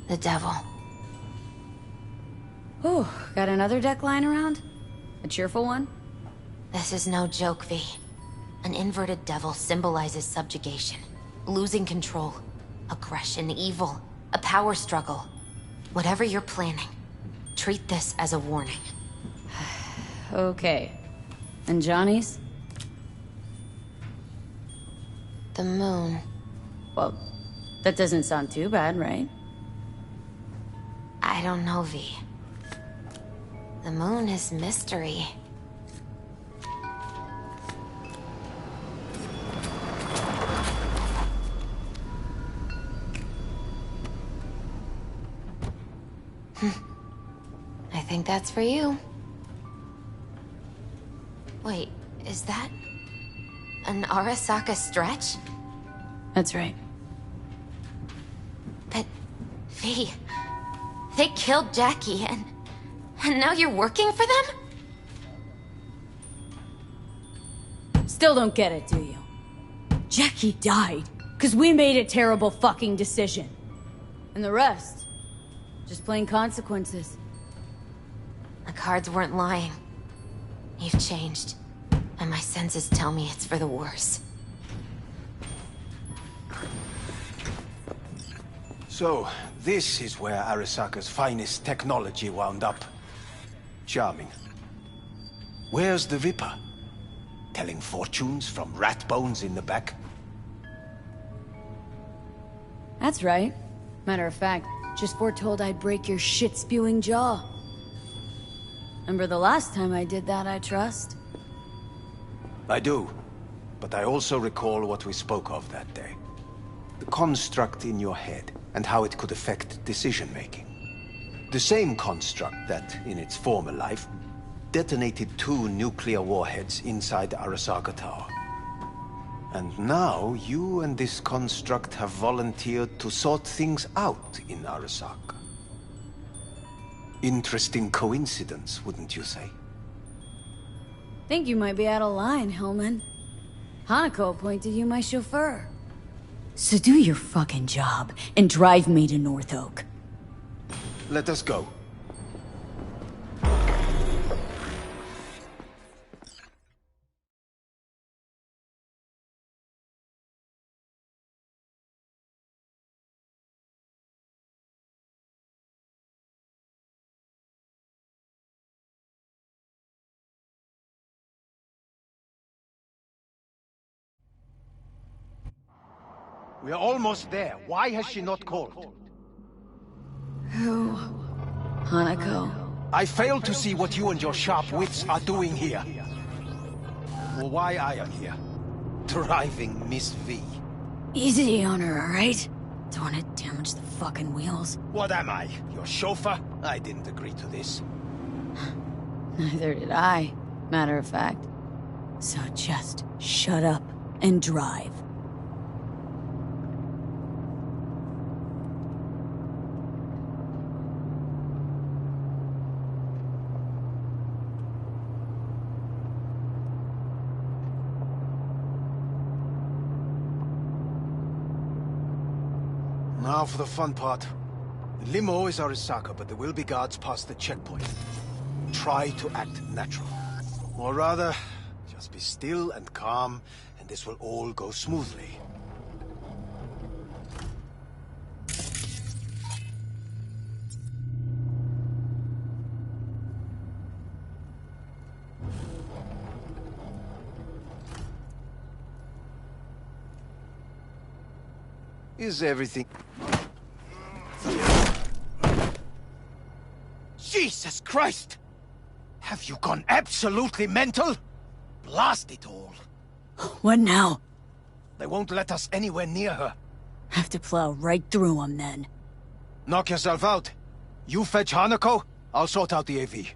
The Devil. Ooh, got another deck lying around? A cheerful one? This is no joke, V. An inverted devil symbolizes subjugation, losing control, aggression, evil, a power struggle. Whatever you're planning, treat this as a warning. Okay. And Johnny's? The Moon. Well, that doesn't sound too bad, right? I don't know, V. The Moon is mystery. I think that's for you. Wait, is that an Arasaka stretch? That's right. But, V, they killed Jackie and now you're working for them? Still don't get it, do you? Jackie died, because we made a terrible fucking decision. And the rest, just plain consequences. The cards weren't lying. You've changed, and my senses tell me it's for the worse. So, this is where Arasaka's finest technology wound up. Charming. Where's the Viper? Telling fortunes from rat bones in the back? That's right. Matter of fact, just foretold I'd break your shit-spewing jaw. Remember the last time I did that, I trust? I do. But I also recall what we spoke of that day. The construct in your head, and how it could affect decision-making. The same construct that, in its former life, detonated 2 nuclear warheads inside Arasaka Tower. And now, you and this construct have volunteered to sort things out in Arasaka. Interesting coincidence, wouldn't you say? Think you might be out of line, Hellman. Hanako appointed you my chauffeur. So do your fucking job, and drive me to North Oak. Let us go. We are almost there. Why has she not called? Who? Hanako. I fail to see what you and your sharp wits are doing here. Or why I am here. Driving Miss V. Easy on her, alright? Don't want to damage the fucking wheels. What am I? Your chauffeur? I didn't agree to this. Neither did I. matter of fact. So just shut up and drive. Now for the fun part. The limo is Arasaka, but there will be guards past the checkpoint. Try to act natural. Or rather, just be still and calm, and this will all go smoothly. Is everything... Jesus Christ! Have you gone absolutely mental? Blast it all. What now? They won't let us anywhere near her. Have to plow right through them then. Knock yourself out. You fetch Hanako, I'll sort out the AV.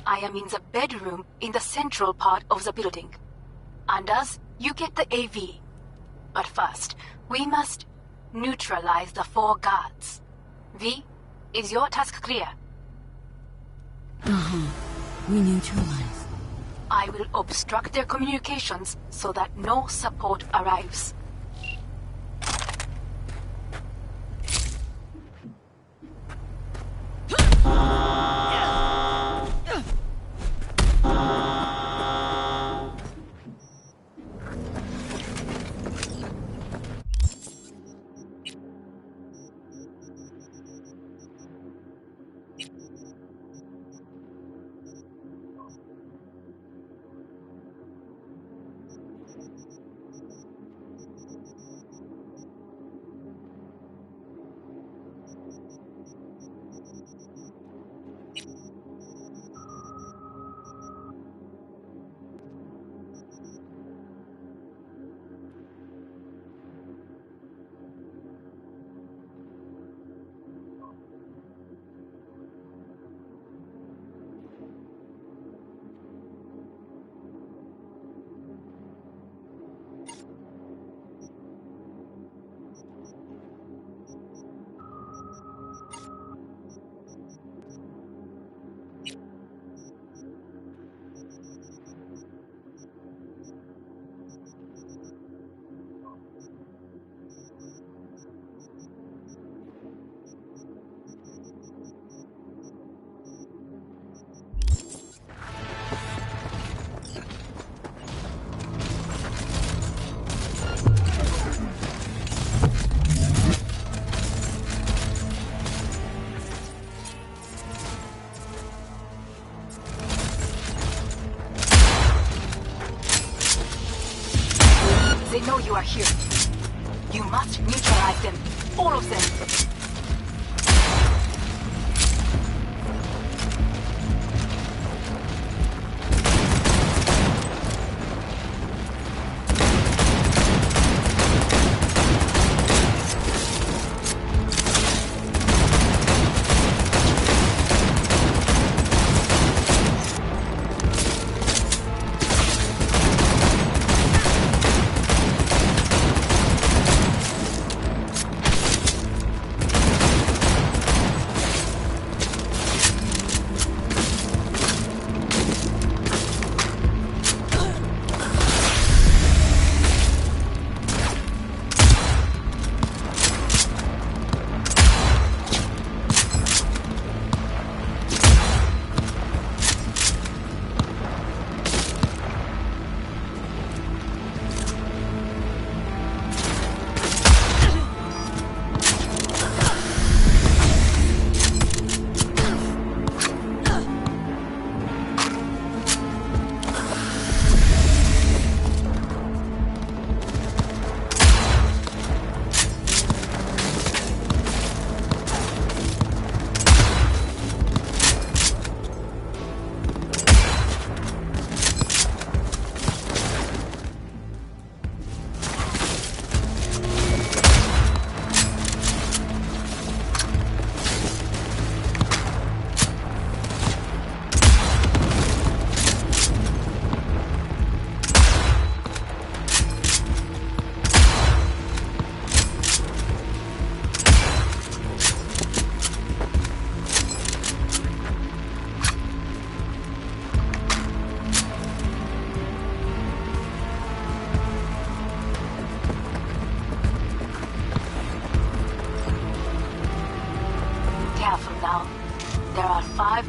I am in the bedroom in the central part of the building. Anders, you get the AV. But first, we must neutralize the 4 guards. V, is your task clear? We neutralize. I will obstruct their communications so that no support arrives. They know you are here. You must neutralize them. All of them.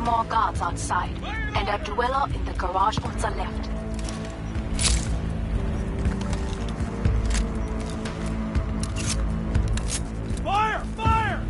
more guards outside, and a dweller in the garage on the left. Fire! Fire!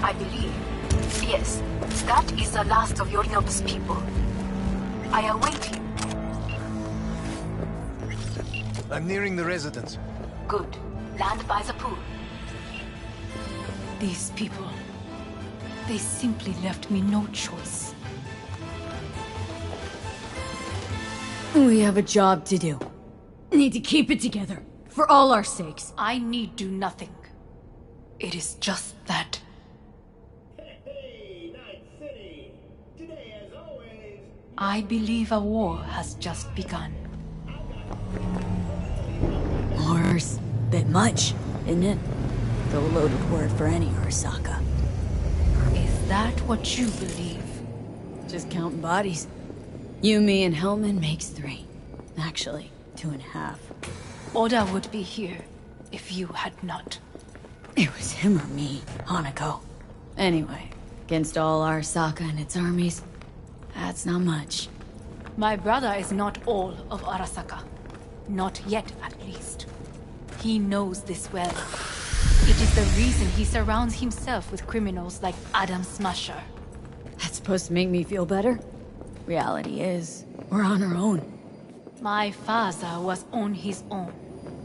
I believe. Yes, that is the last of your noble people. I await you. I'm nearing the residence. Good. Land by the pool. These people... they simply left me no choice. We have a job to do. Need to keep it together. For all our sakes. I need do nothing. It is just that. I believe a war has just begun. War's bit much, isn't it? Though a loaded word for any Arasaka. Is that what you believe? Just counting bodies. You, me, and Hellman makes 3. Actually, 2.5. Oda would be here if you had not. It was him or me, Hanako. Anyway, against all Arasaka and its armies, that's not much. My brother is not all of Arasaka. Not yet, at least. He knows this well. It is the reason he surrounds himself with criminals like Adam Smasher. That's supposed to make me feel better? Reality is, we're on our own. My father was on his own,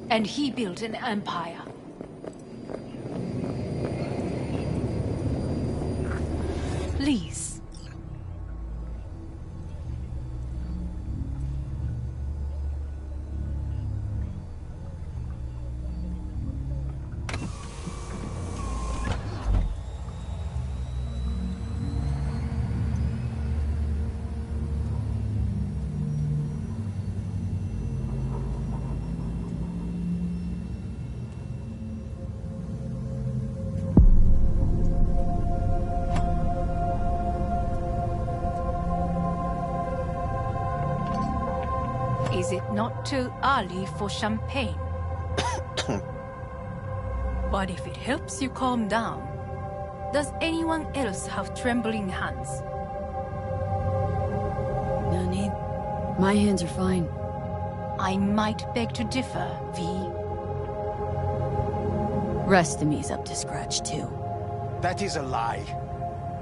and he built an empire. Please. Is it not too early for champagne? But if it helps you calm down, does anyone else have trembling hands? No need. My hands are fine. I might beg to differ, V. Rest of me's up to scratch, too. That is a lie.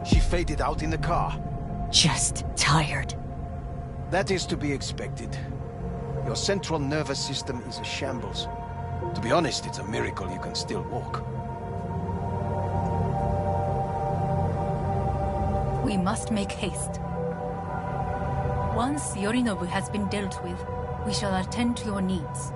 She faded out in the car. Just tired. That is to be expected. Your central nervous system is a shambles. To be honest, it's a miracle you can still walk. We must make haste. Once Yorinobu has been dealt with, we shall attend to your needs.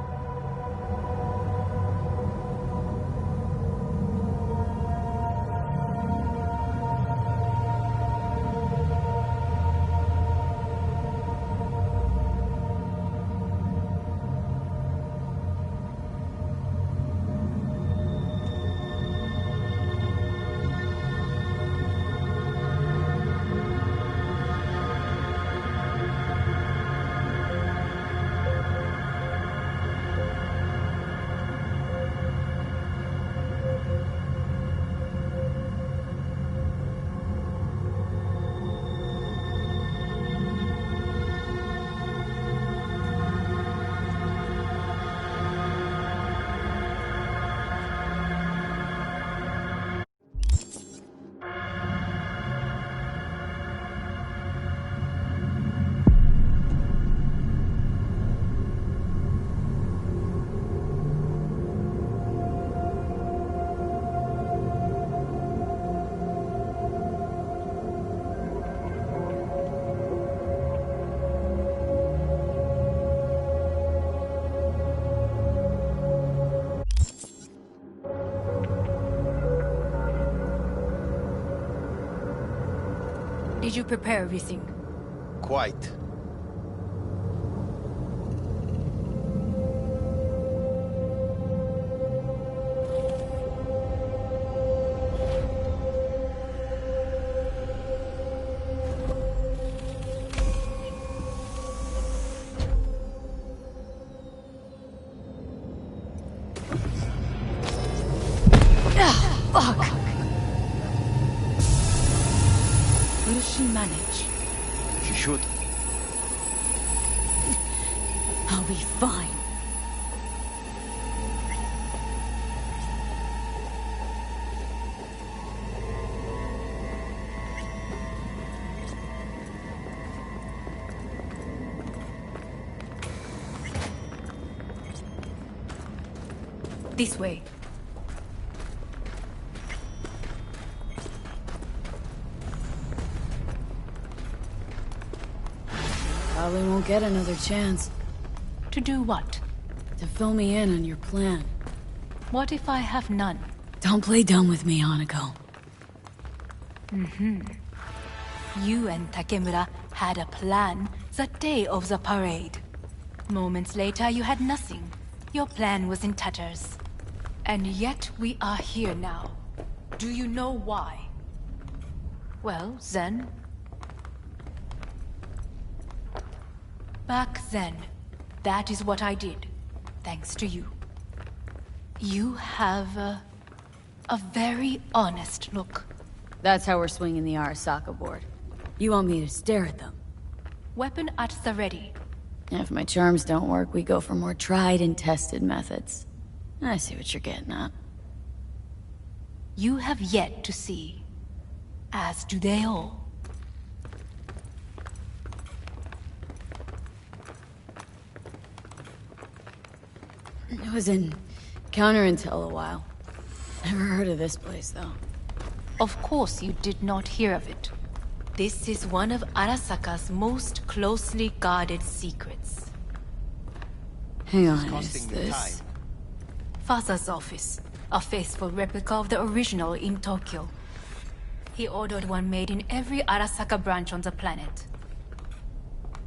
Did you prepare everything? Quite. Fuck! Will she manage? She should. I'll be fine. This way. Probably won't get another chance. To do what? To fill me in on your plan. What if I have none? Don't play dumb with me, Hanako. You and Takemura had a plan the day of the parade. Moments later, you had nothing. Your plan was in tatters. And yet we are here now. Do you know why? Well, then... Back then, that is what I did, thanks to you. You have a very honest look. That's how we're swinging the Arasaka board. You want me to stare at them? Weapon at the ready. If my charms don't work, we go for more tried and tested methods. I see what you're getting at. You have yet to see, as do they all. I was in counterintel a while. Never heard of this place, though. Of course you did not hear of it. This is one of Arasaka's most closely guarded secrets. Hang on, is this... Father's office. A faithful replica of the original in Tokyo. He ordered one made in every Arasaka branch on the planet.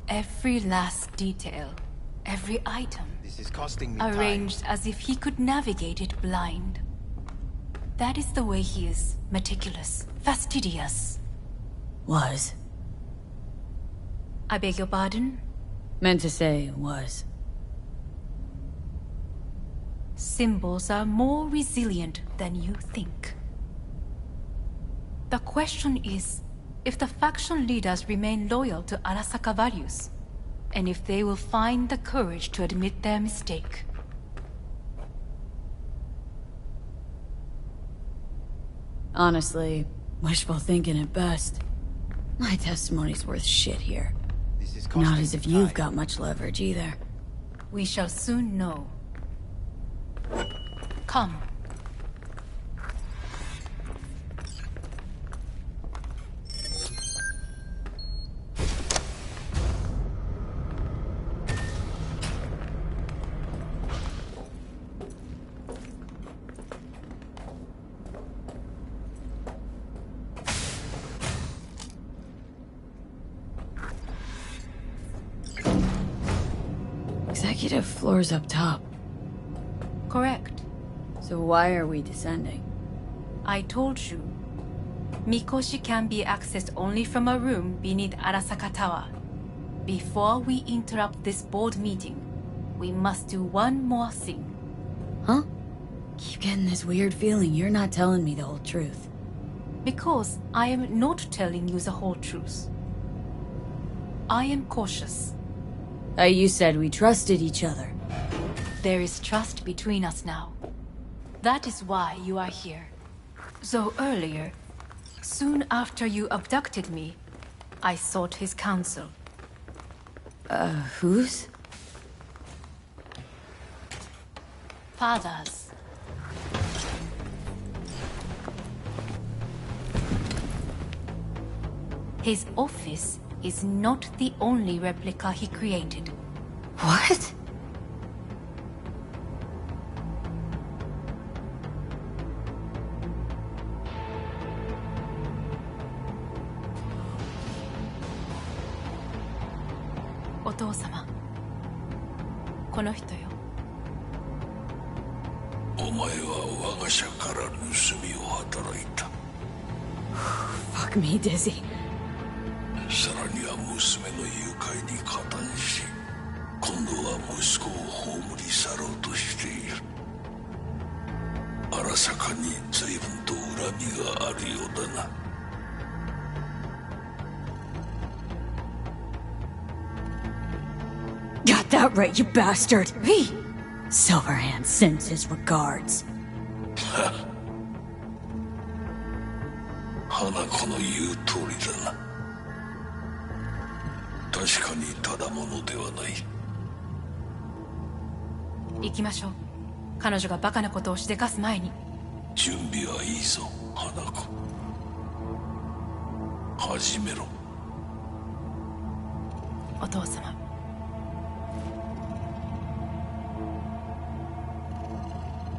Every last detail, every item, This is costing me arranged as if he could navigate it blind. That is the way he is. Meticulous, fastidious. Was. I beg your pardon? Meant to say was. Symbols are more resilient than you think. The question is, if the faction leaders remain loyal to Arasaka values, and if they will find the courage to admit their mistake. Honestly, wishful thinking at best. My testimony's worth shit here. Not as if you've got much leverage either. We shall soon know. Come. executive floor's up top. Correct. So why are we descending? I told you. Mikoshi can be accessed only from a room beneath Arasaka Tower. Before we interrupt this board meeting, we must do one more thing. Huh? Keep getting this weird feeling you're not telling me the whole truth. Because I am not telling you the whole truth. I am cautious. You said we trusted each other. There is trust between us now. That is why you are here. Though earlier, soon after you abducted me, I sought his counsel. Whose? Father's. His office is not the only replica he created. What? Otou-sama. この人よ。お前は我が社から盗みを働いた。Fuck me, Dizzy. さらには娘の誘拐に加担し、今度は息子を葬り去ろうとしている。荒坂に随分と恨みがあるようだな。Got that right, you bastard! V! Silverhand sends his regards. 花子の言う通りだな。確かにただものではない。行きましょう。彼女がバカなことをしでかす前に。準備はいいぞ、花子。始めろ。お父様。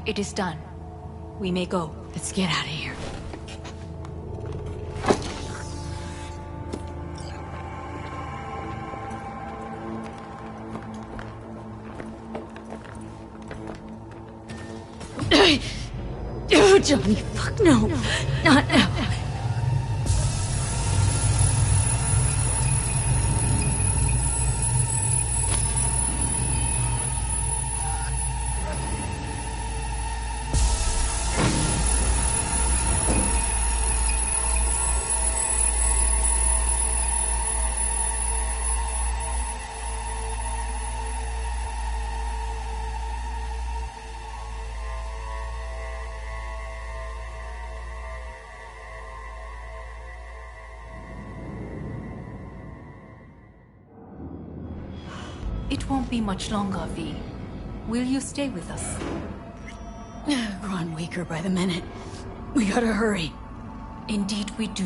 It is done. We may go. Let's get out of here. Oh, Johnny, fuck no. Not now. It won't be much longer, V. Will you stay with us? Growing weaker by the minute. We gotta hurry. Indeed we do.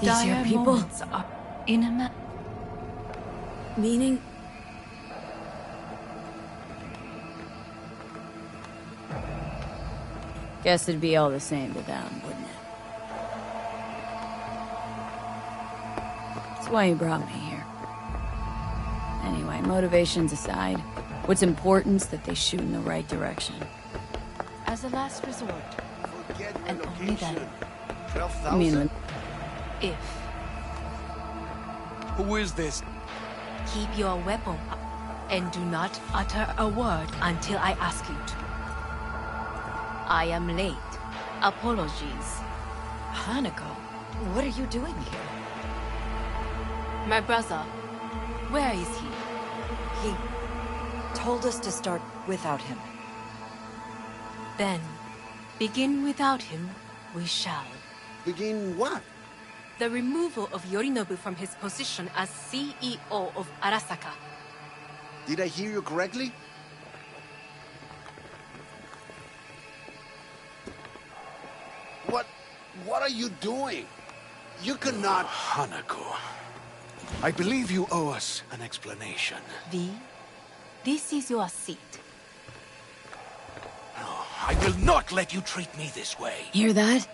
These your Dire people? moments are Meaning? Guess it'd be all the same to them, wouldn't it? That's why you brought me here. Anyway, motivations aside, what's important is that they shoot in the right direction. As a last resort. And only then. I mean, if. Who is this? Keep your weapon up and do not utter a word until I ask you to. I am late. Apologies. Hanako, what are you doing here? My brother, where is he? He told us to start without him. Then, begin without him, we shall. Begin what? The removal of Yorinobu from his position as CEO of Arasaka. Did I hear you correctly? What are you doing? You cannot... Hanako, I believe you owe us an explanation. V, this is your seat. No, I will not let you treat me this way. Hear that?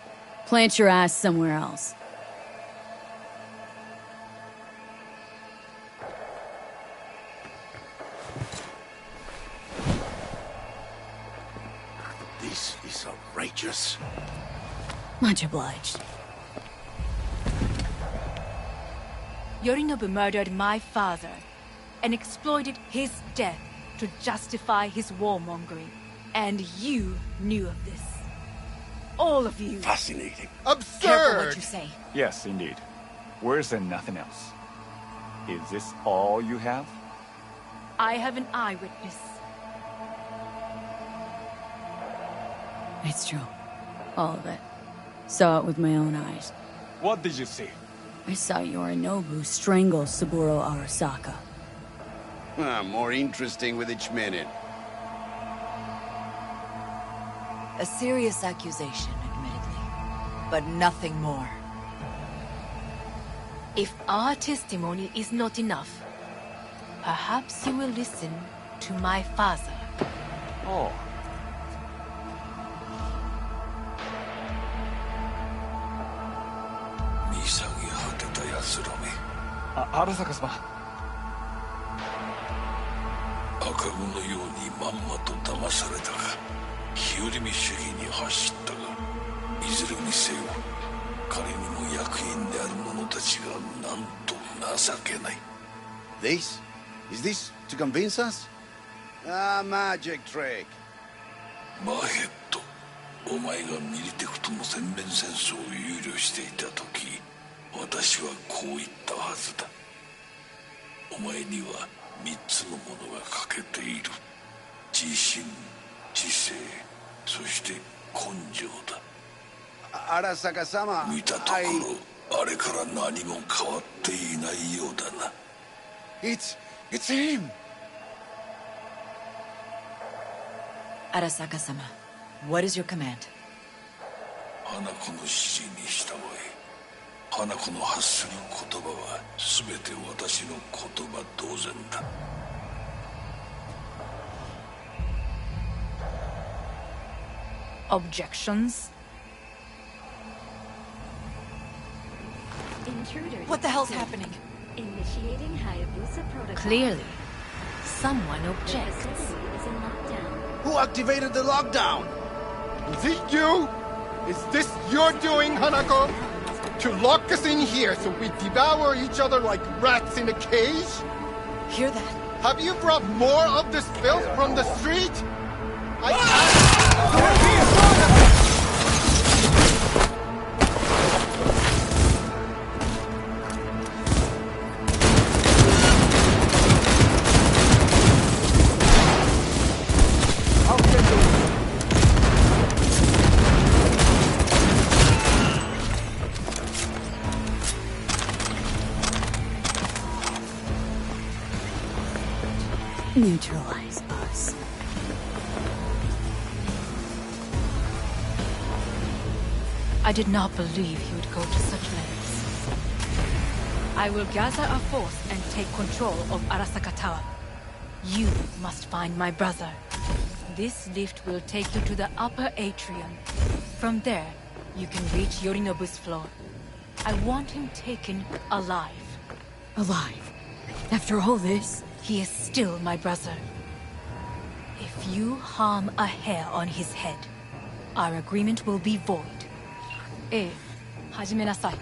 Plant your ass somewhere else. This is outrageous. Much obliged. Yorinobu murdered my father and exploited his death to justify his warmongering. And you knew of this. All of you. Fascinating. Absurd! Careful what you say. Yes, indeed. Worse than nothing else. Is this all you have? I have an eyewitness. It's true. All of it. Saw it with my own eyes. What did you see? I saw Yorinobu strangle Saburo Arasaka. More interesting with each minute. A serious accusation, admittedly. But nothing more. If our testimony is not enough, perhaps you will listen to my father. Oh. Arasaka-sama. 赤子のようにまんまと騙されたが、日和見主義に走ったが、いずれにせよ、彼にも役員である者たちがなんと情けない。This? Is this to convince us? Ah, magic trick. マヘッド、お前がミリテクとの全面戦争を憂慮していた時、私はこう言ったはずだ。お前には3つのものが欠けている。自信、知性、そして根性だ。Arasaka-sama, 見たところ、あれから何も変わっていないようだな。It's him! Arasaka-sama, what is your command? 花子の指示に従え。花子の発する言葉は全て私の言葉同然だ。Objections? What the hell's happening? Initiating Hayabusa protocol. Clearly, someone objects. Who activated the lockdown? Is it you? Is this your doing, Hanako? To lock us in here so we devour each other like rats in a cage? Hear that? Have you brought more of this filth from the street? Neutralize us. I did not believe he would go to such lengths. I will gather a force and take control of Arasaka Tower. You must find my brother. This lift will take you to the upper atrium. From there, you can reach Yorinobu's floor. I want him taken alive. Alive? After all this? He is still my brother. If you harm a hair on his head, our agreement will be void. 始めなさい。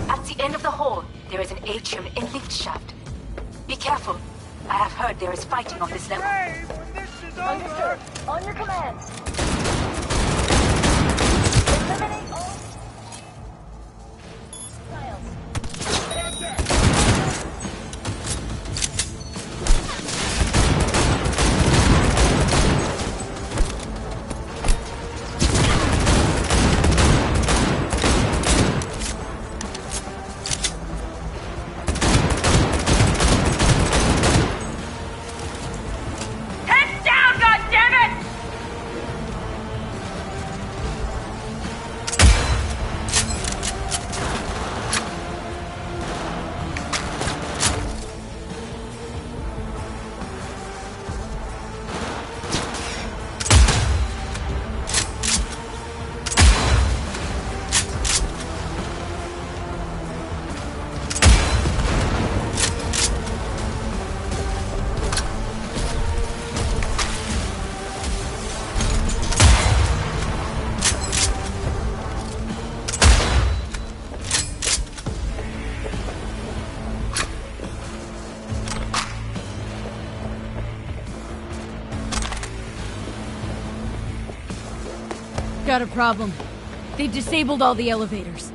At the end of the hall, there is an atrium and lift shaft. Be careful. I have heard there is fighting on this level. Understood. On your command. Eliminate all files. Heads down, goddammit! Got a problem. They've disabled all the elevators.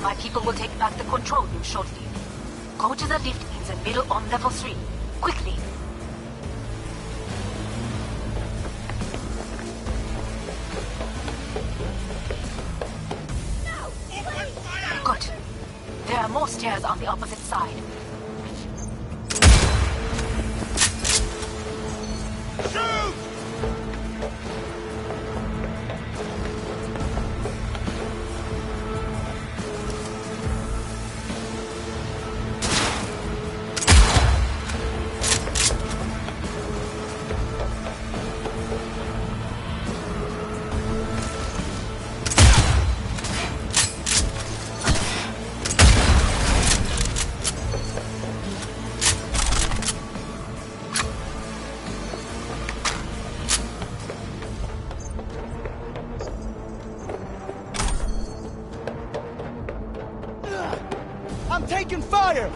My people will take back the control room shortly. Go to the lift in the middle on level 3. Quickly. Good. There are more stairs on the opposite side. Shoot! I'm taking fire!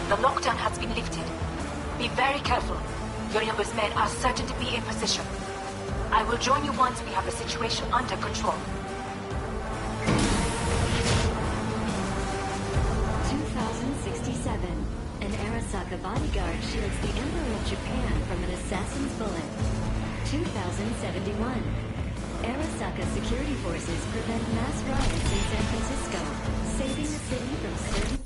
The lockdown has been lifted. Be very careful. Yorinobu's men are certain to be in position. I will join you once we have the situation under control. 2067. An Arasaka bodyguard shields the Emperor of Japan from an assassin's bullet. 2071. Arasaka security forces prevent mass riots in San Francisco, saving the city from certain...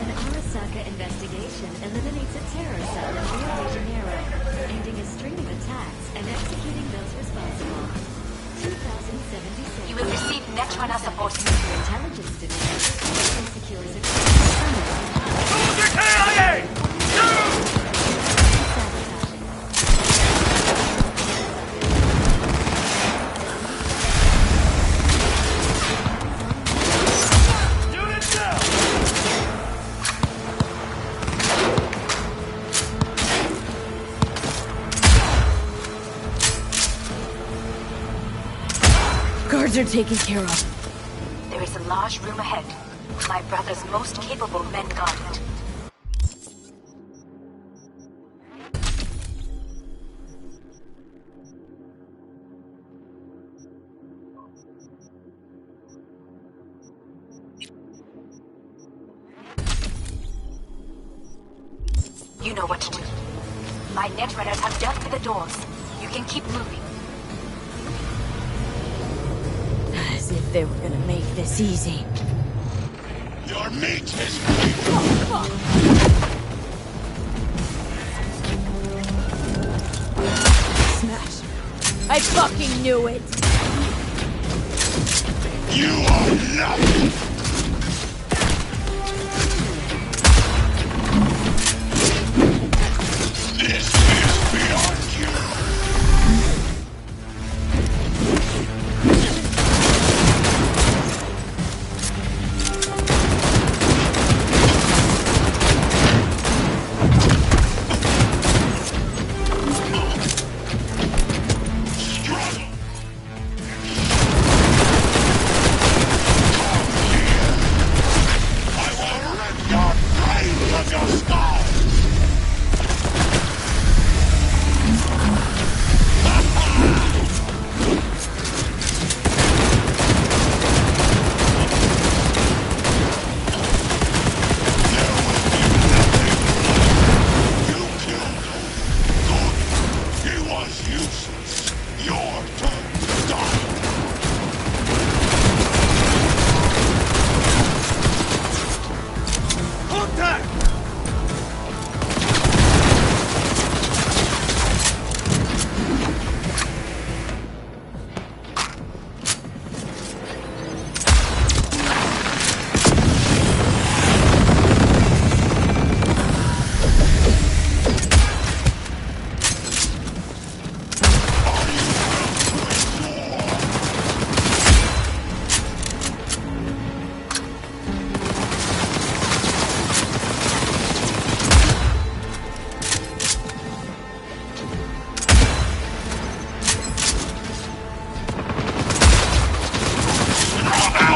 An Arasaka investigation eliminates a terror cell in Rio de Janeiro, ending a string of attacks and executing those responsible. 2076. You will receive Netrunner support. Intelligence division secures a Guards are taken care of. There is a large room ahead. My brother's most capable men guard it. You know what to do. My netrunners have dealt with the doors. You can keep moving. As if they were gonna make this easy. Your meat is Smash. I fucking knew it. You are nothing. This is beyond you.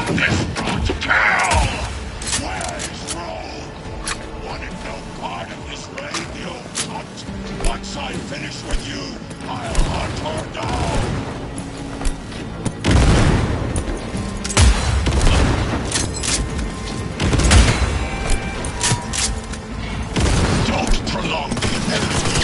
This brought kill! Where is Rome? Wanted no part of this raid, you cunt! Once I finish with you, I'll hunt her down! Don't prolong the inevitable!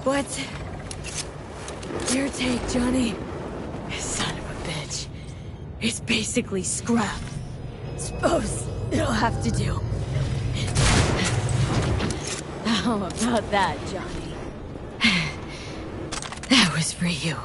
What's your take, Johnny? Son of a bitch. It's basically scrap. Suppose it'll have to do. How about that, Johnny? That was for you.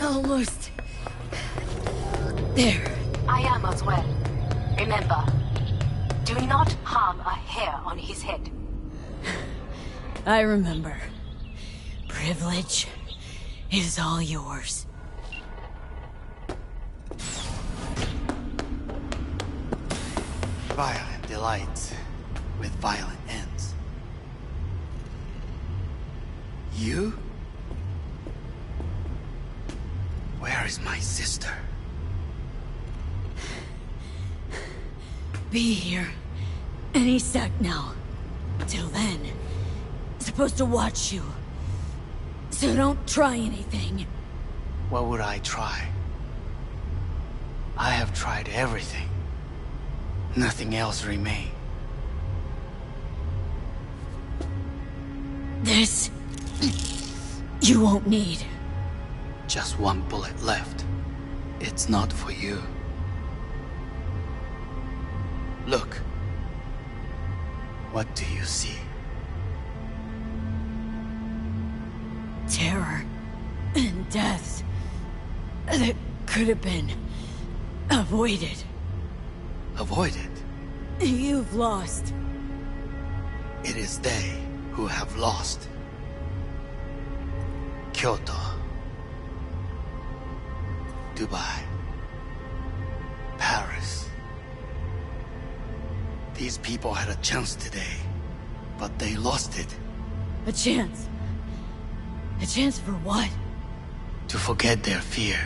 Almost there. I am as well. Remember, do not harm a hair on his head. I remember. Privilege is all yours. Violent delights with violent ends. You? Where is my sister? Be here any sec now. Till then, supposed to watch you. So don't try anything. What would I try? I have tried everything. Nothing else remains. This you won't need. Just one bullet left. It's not for you. Look. What do you see? Terror and death that could have been avoided. Avoided? You've lost. It is they who have lost. Kyoto. Dubai. Paris. These people had a chance today, but they lost it. A chance? A chance for what? To forget their fear.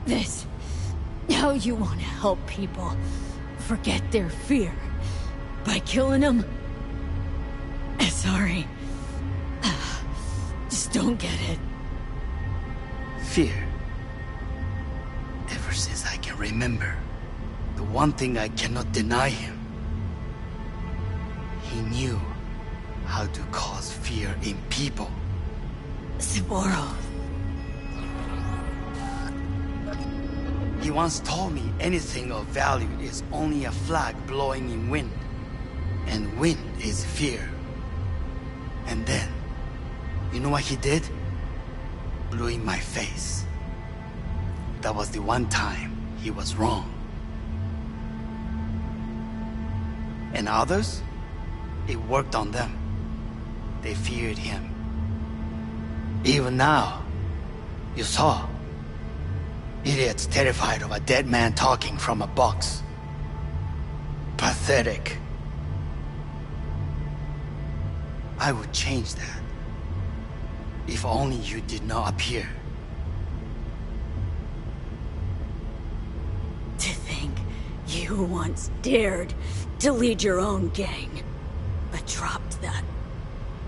This... how you want to help people forget their fear? By killing them? Sorry. Just don't get it. Fear. Ever since I can remember, the one thing I cannot deny him. He knew how to cause fear in people. Saburo. He once told me anything of value is only a flag blowing in wind. And wind is fear. And then, you know what he did? Blew in my face. That was the one time he was wrong. And others? It worked on them. They feared him. Even now, You saw. Idiots terrified of a dead man talking from a box. Pathetic. I would change that. If only you did not appear. To think you once dared to lead your own gang, but dropped that.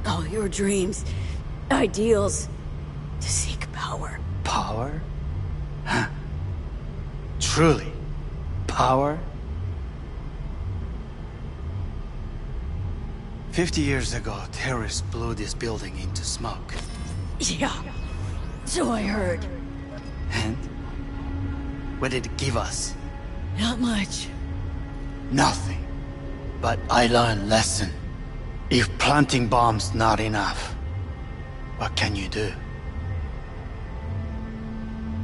All your dreams, ideals, to seek power. Power? Huh. Truly, power? 50 years ago, terrorists blew this building into smoke. Yeah, so I heard. And? What did it give us? Not much. Nothing. But I learned lesson. If planting bombs not enough, what can you do?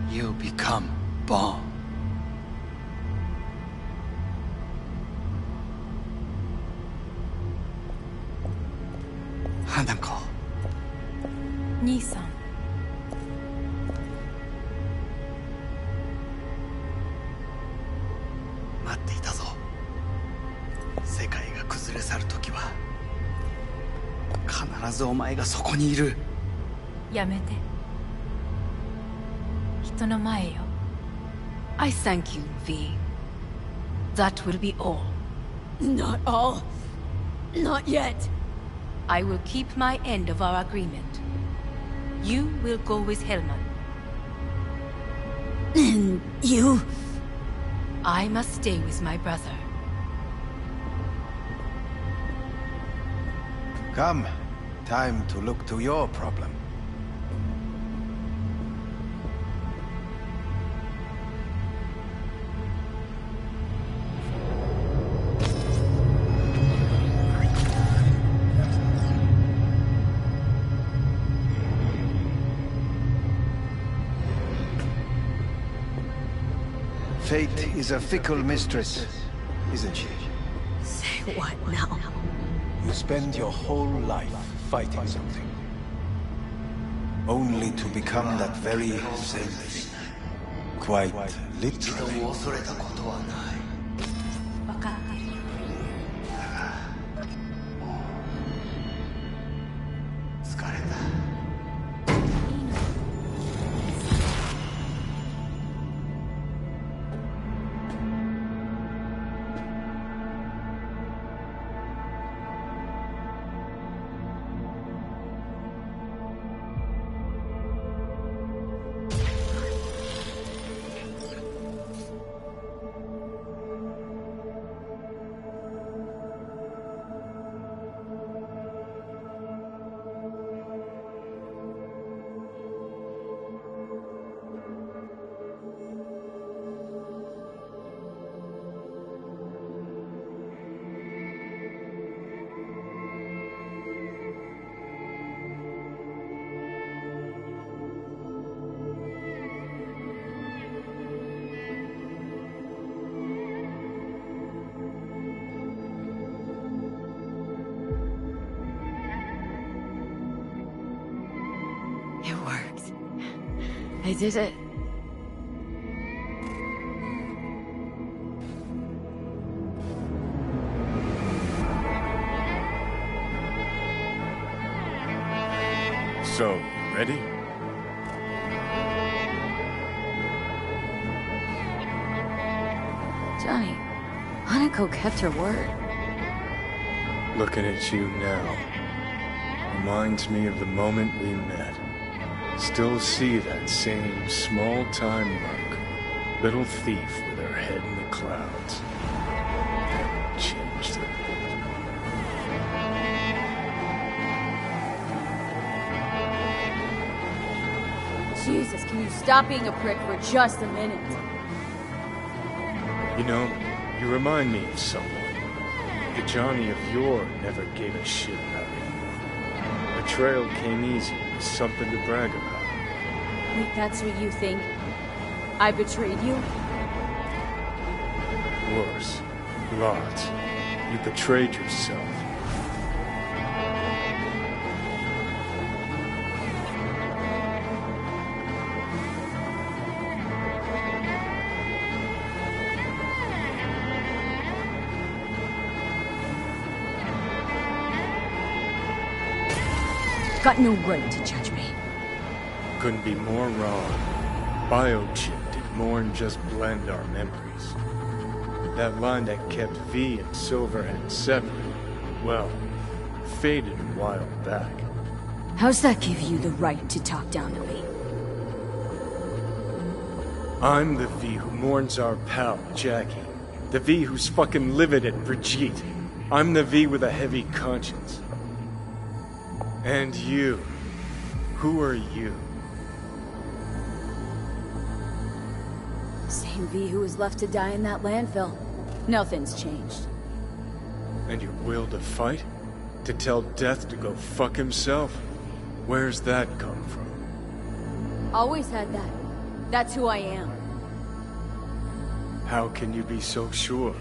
You become bomb. Hanako. 兄さん。待っていたぞ。世界が崩れ去る時は必ずお前がそこにいる。やめて。人の前よ。I thank you, V. That will be all. Not all. Not yet. I will keep my end of our agreement. You will go with Hellman. And you? I must stay with my brother. Come. Time to look to your problem. Fate is a fickle mistress, isn't she? Say what now? You spend your whole life fighting something. Only to become that very same thing. Quite literally. 恐れたことはない。分かってる。疲れた。It worked. I did it. So, ready? Johnny, Hanako kept her word. Looking at you now reminds me of the moment we met. Still see that same small-time monk, little thief with her head in the clouds. That changed her. Jesus, can you stop being a prick for just a minute? You know, you remind me of someone. The Johnny of yore never gave a shit about it. Betrayal came easy. Something to brag about. Wait, that's what you think? I betrayed you? Worse. Lots. You betrayed yourself. got no right to judge me. Couldn't be more wrong. Biochip did more than just blend our memories. That line that kept V and Silverhand separate, well, faded a while back. How's that give you the right to talk down to me? I'm the V who mourns our pal, Jackie. The V who's fucking livid at Brigitte. I'm the V with a heavy conscience. And you. Who are you? Same V who was left to die in that landfill. Nothing's changed. And your will to fight? To tell Death to go fuck himself? Where's that come from? Always had that. That's who I am. How can you be so sure?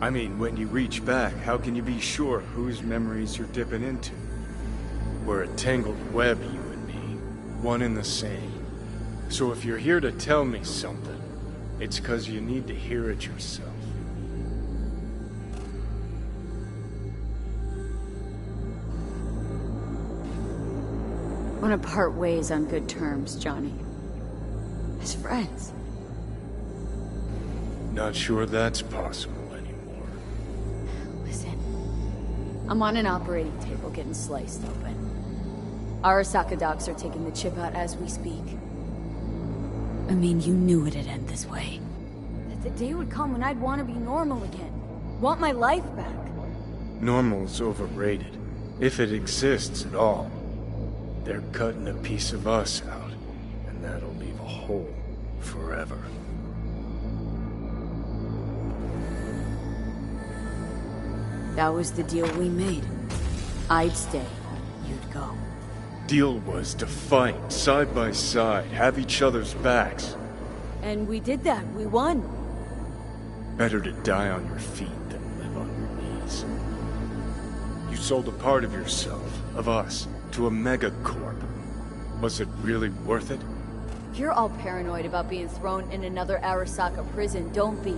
I mean, when you reach back, how can you be sure whose memories you're dipping into? We're a tangled web, you and me. One and the same. So if you're here to tell me something, it's 'cause you need to hear it yourself. Wanna part ways on good terms, Johnny. As friends. Not sure that's possible anymore. Listen. I'm on an operating table getting sliced open. Arasaka docs are taking the chip out as we speak. I mean, you knew it'd end this way. That the day would come when I'd want to be normal again. Want my life back. Normal's overrated. If it exists at all. They're cutting a piece of us out, and that'll leave a hole forever. That was the deal we made. I'd stay, you'd go. Deal was to fight, side by side, have each other's backs. And we did that, we won. Better to die on your feet than live on your knees. You sold a part of yourself, of us, to a megacorp. Was it really worth it? You're all paranoid about being thrown in another Arasaka prison, don't be.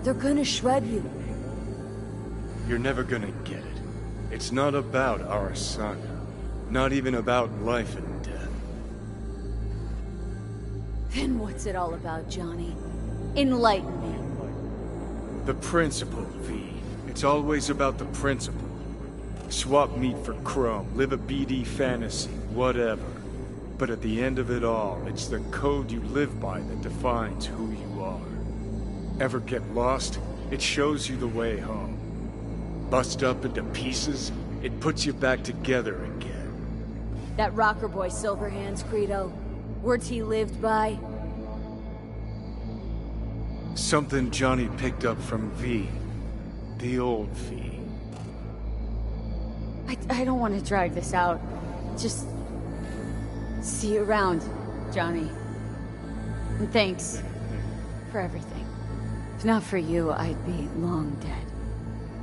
They're gonna shred you. You're never gonna get it. It's not about Arasaka. Not even about life and death. Then what's it all about, Johnny? Enlighten me. The principle, V. It's always about the principle. Swap meat for chrome, live a BD fantasy, whatever. But at the end of it all, it's the code you live by that defines who you are. Ever get lost? It shows you the way home. Bust up into pieces, it puts you back together again. That rocker boy Silverhand's credo. Words he lived by. Something Johnny picked up from V. The old V. I don't want to drag this out. Just... see you around, Johnny. And thanks for everything. If not for you, I'd be long dead.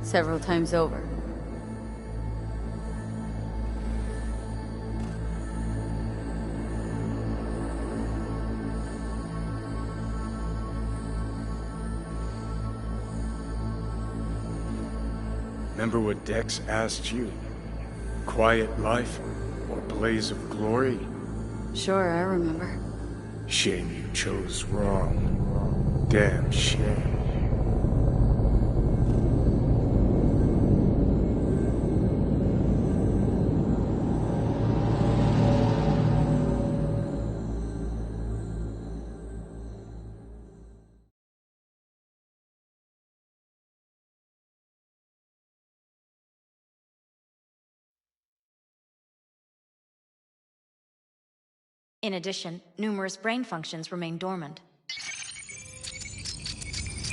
Several times over. Remember what Dex asked you? Quiet life or blaze of glory? Sure, I remember. Shame you chose wrong. Damn shame. In addition, numerous brain functions remain dormant.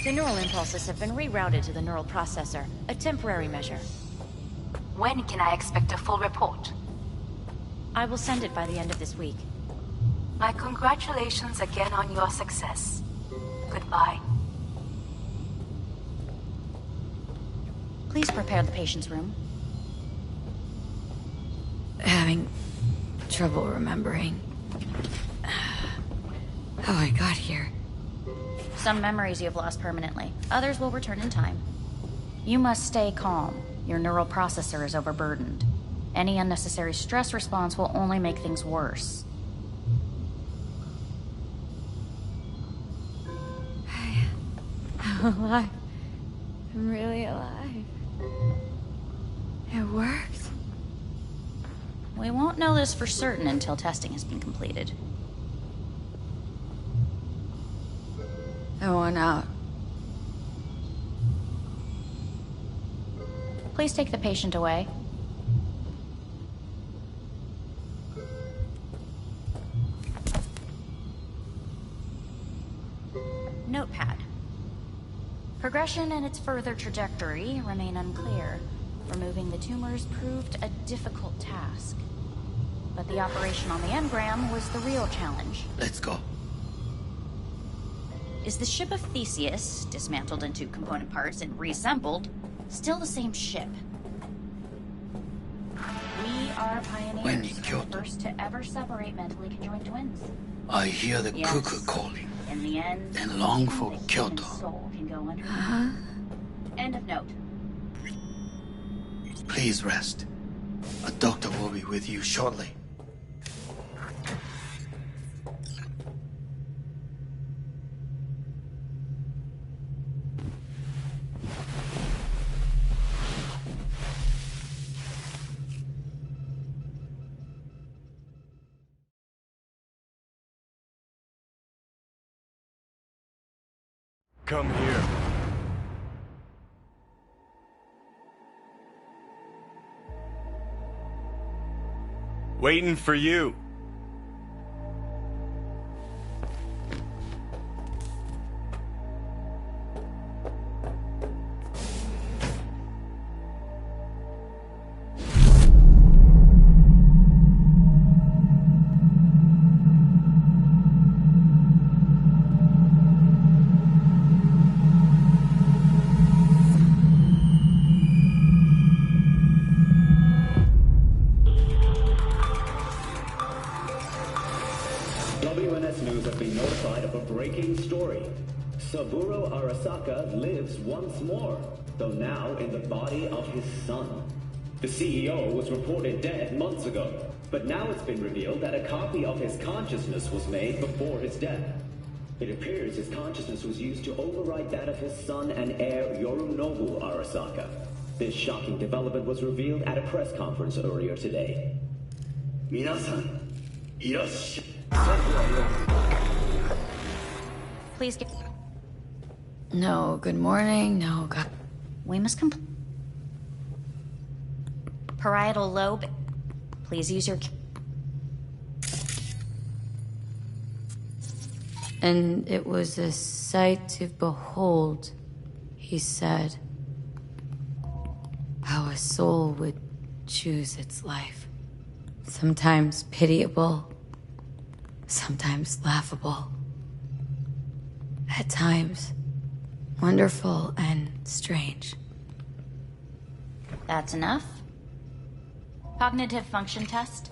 The neural impulses have been rerouted to the neural processor, a temporary measure. When can I expect a full report? I will send it by the end of this week. My congratulations again on your success. Goodbye. Please prepare the patient's room. Having trouble remembering how I got here. Some memories you have lost permanently. Others will return in time. You must stay calm. Your neural processor is overburdened. Any unnecessary stress response will only make things worse. I'm alive. I'm really alive. It worked. We won't know this for certain until testing has been completed. I want out. Please take the patient away. Notepad. Progression and its further trajectory remain unclear. Removing the tumors proved a difficult task. But the operation on the engram was the real challenge. Let's go. Is the ship of Theseus, dismantled into component parts and reassembled, still the same ship? We are pioneers, the first to ever separate mentally conjoined twins. I hear the Yes. cuckoo calling In the end, and long for the human Kyoto. soul can go under. End of note. Please rest. A doctor will be with you shortly. Come here. Waiting for you. WNS News has been notified of a breaking story. Saburo Arasaka lives once more, though now in the body of his son. The CEO was reported dead months ago, but now it's been revealed that a copy of his consciousness was made before his death. It appears his consciousness was used to override that of his son and heir Yorunobu Arasaka. This shocking development was revealed at a press conference earlier today. Minasan, irashai. Please get... No, good morning, no, God. We must parietal lobe. Please use your... And it was a sight to behold, he said, how a soul would choose its life. Sometimes pitiable, sometimes laughable. At times, wonderful and strange. That's enough. Cognitive function test.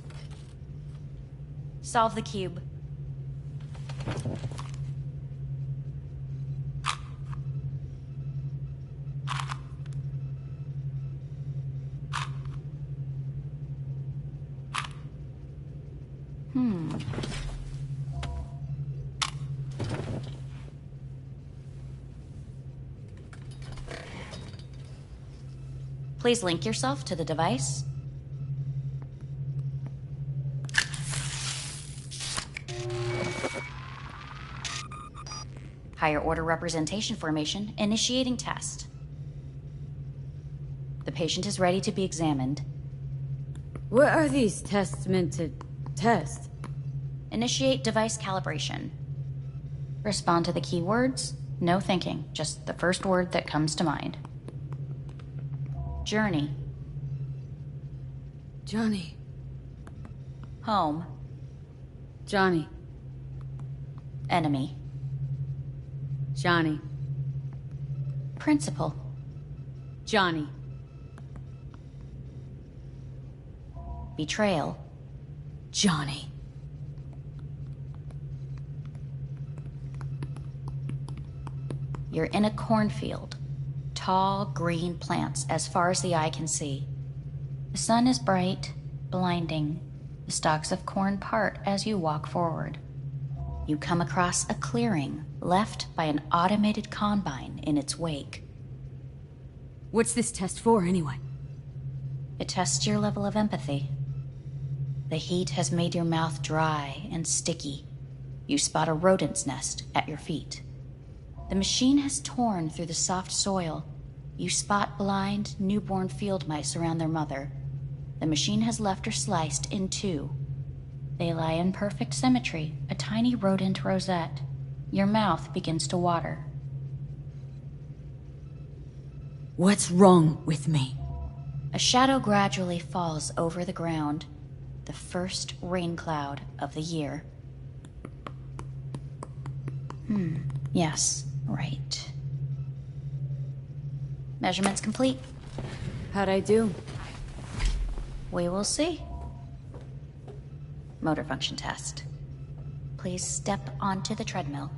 Solve the cube. Please link yourself to the device. Higher order representation formation, initiating test. The patient is ready to be examined. What are these tests meant to test? Initiate device calibration. Respond to the keywords. No thinking, just the first word that comes to mind. Journey. Johnny. Home. Johnny. Enemy. Johnny. Principal. Johnny. Betrayal. Johnny. You're in a cornfield. Tall, green plants as far as the eye can see. The sun is bright, blinding. The stalks of corn part as you walk forward. You come across a clearing left by an automated combine in its wake. What's this test for, anyway? It tests your level of empathy. The heat has made your mouth dry and sticky. You spot a rodent's nest at your feet. The machine has torn through the soft soil. You spot blind, newborn field mice around their mother. The machine has left her sliced in two. They lie in perfect symmetry, a tiny rodent rosette. Your mouth begins to water. What's wrong with me? A shadow gradually falls over the ground. The first rain cloud of the year. Yes, right. Measurements complete. How'd I do? We will see. Motor function test. Please step onto the treadmill.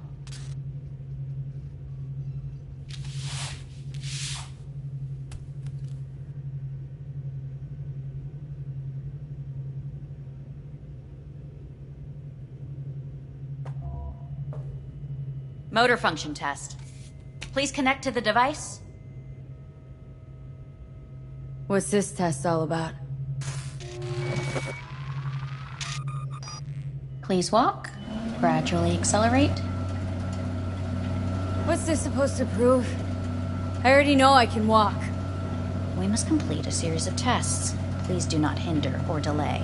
Motor function test. Please connect to the device. What's this test all about? Please walk. Gradually accelerate. What's this supposed to prove? I already know I can walk. We must complete a series of tests. Please do not hinder or delay.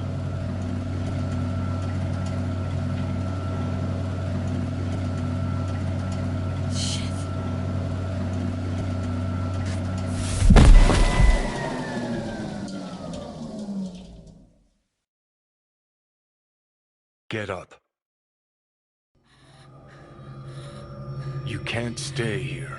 Get up. You can't stay here.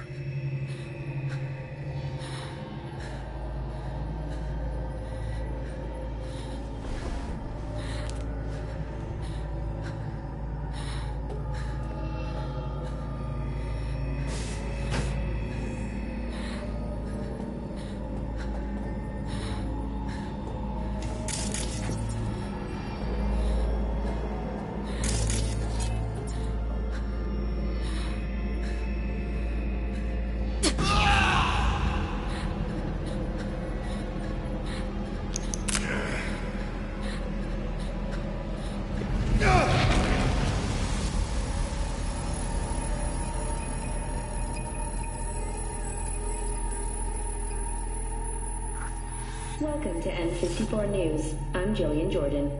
Welcome to N54 News. I'm Jillian Jordan.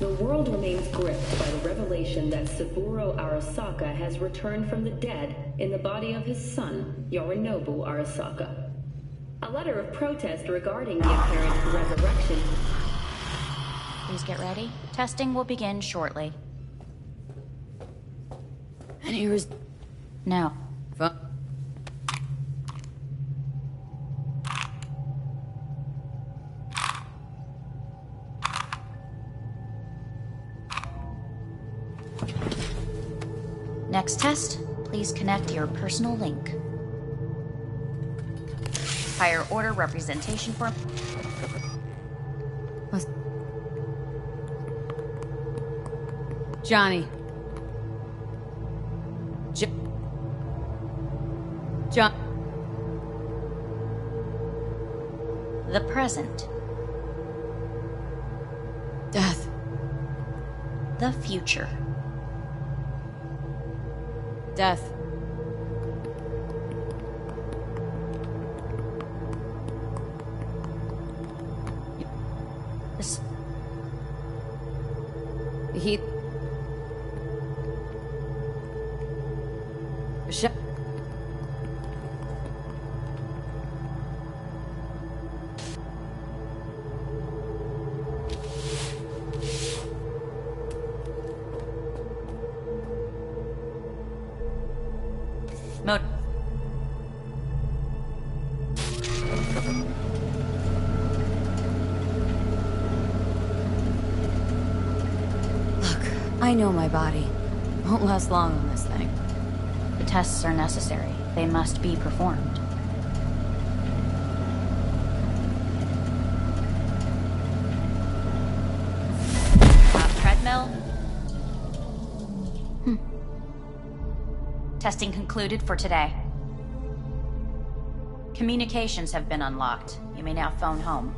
The world remains gripped by the revelation that Saburo Arasaka has returned from the dead in the body of his son, Yorinobu Arasaka. A letter of protest regarding the apparent resurrection. Please get ready. Testing will begin shortly. And here is... Now. Next test, please connect your personal link. Higher order representation form. Johnny. John. The present. Death. The future. Death. He... Mode. Look, I know my body. Won't last long on this thing. The tests are necessary. They must be performed. treadmill. Testing concluded for today. Communications have been unlocked. You may now phone home.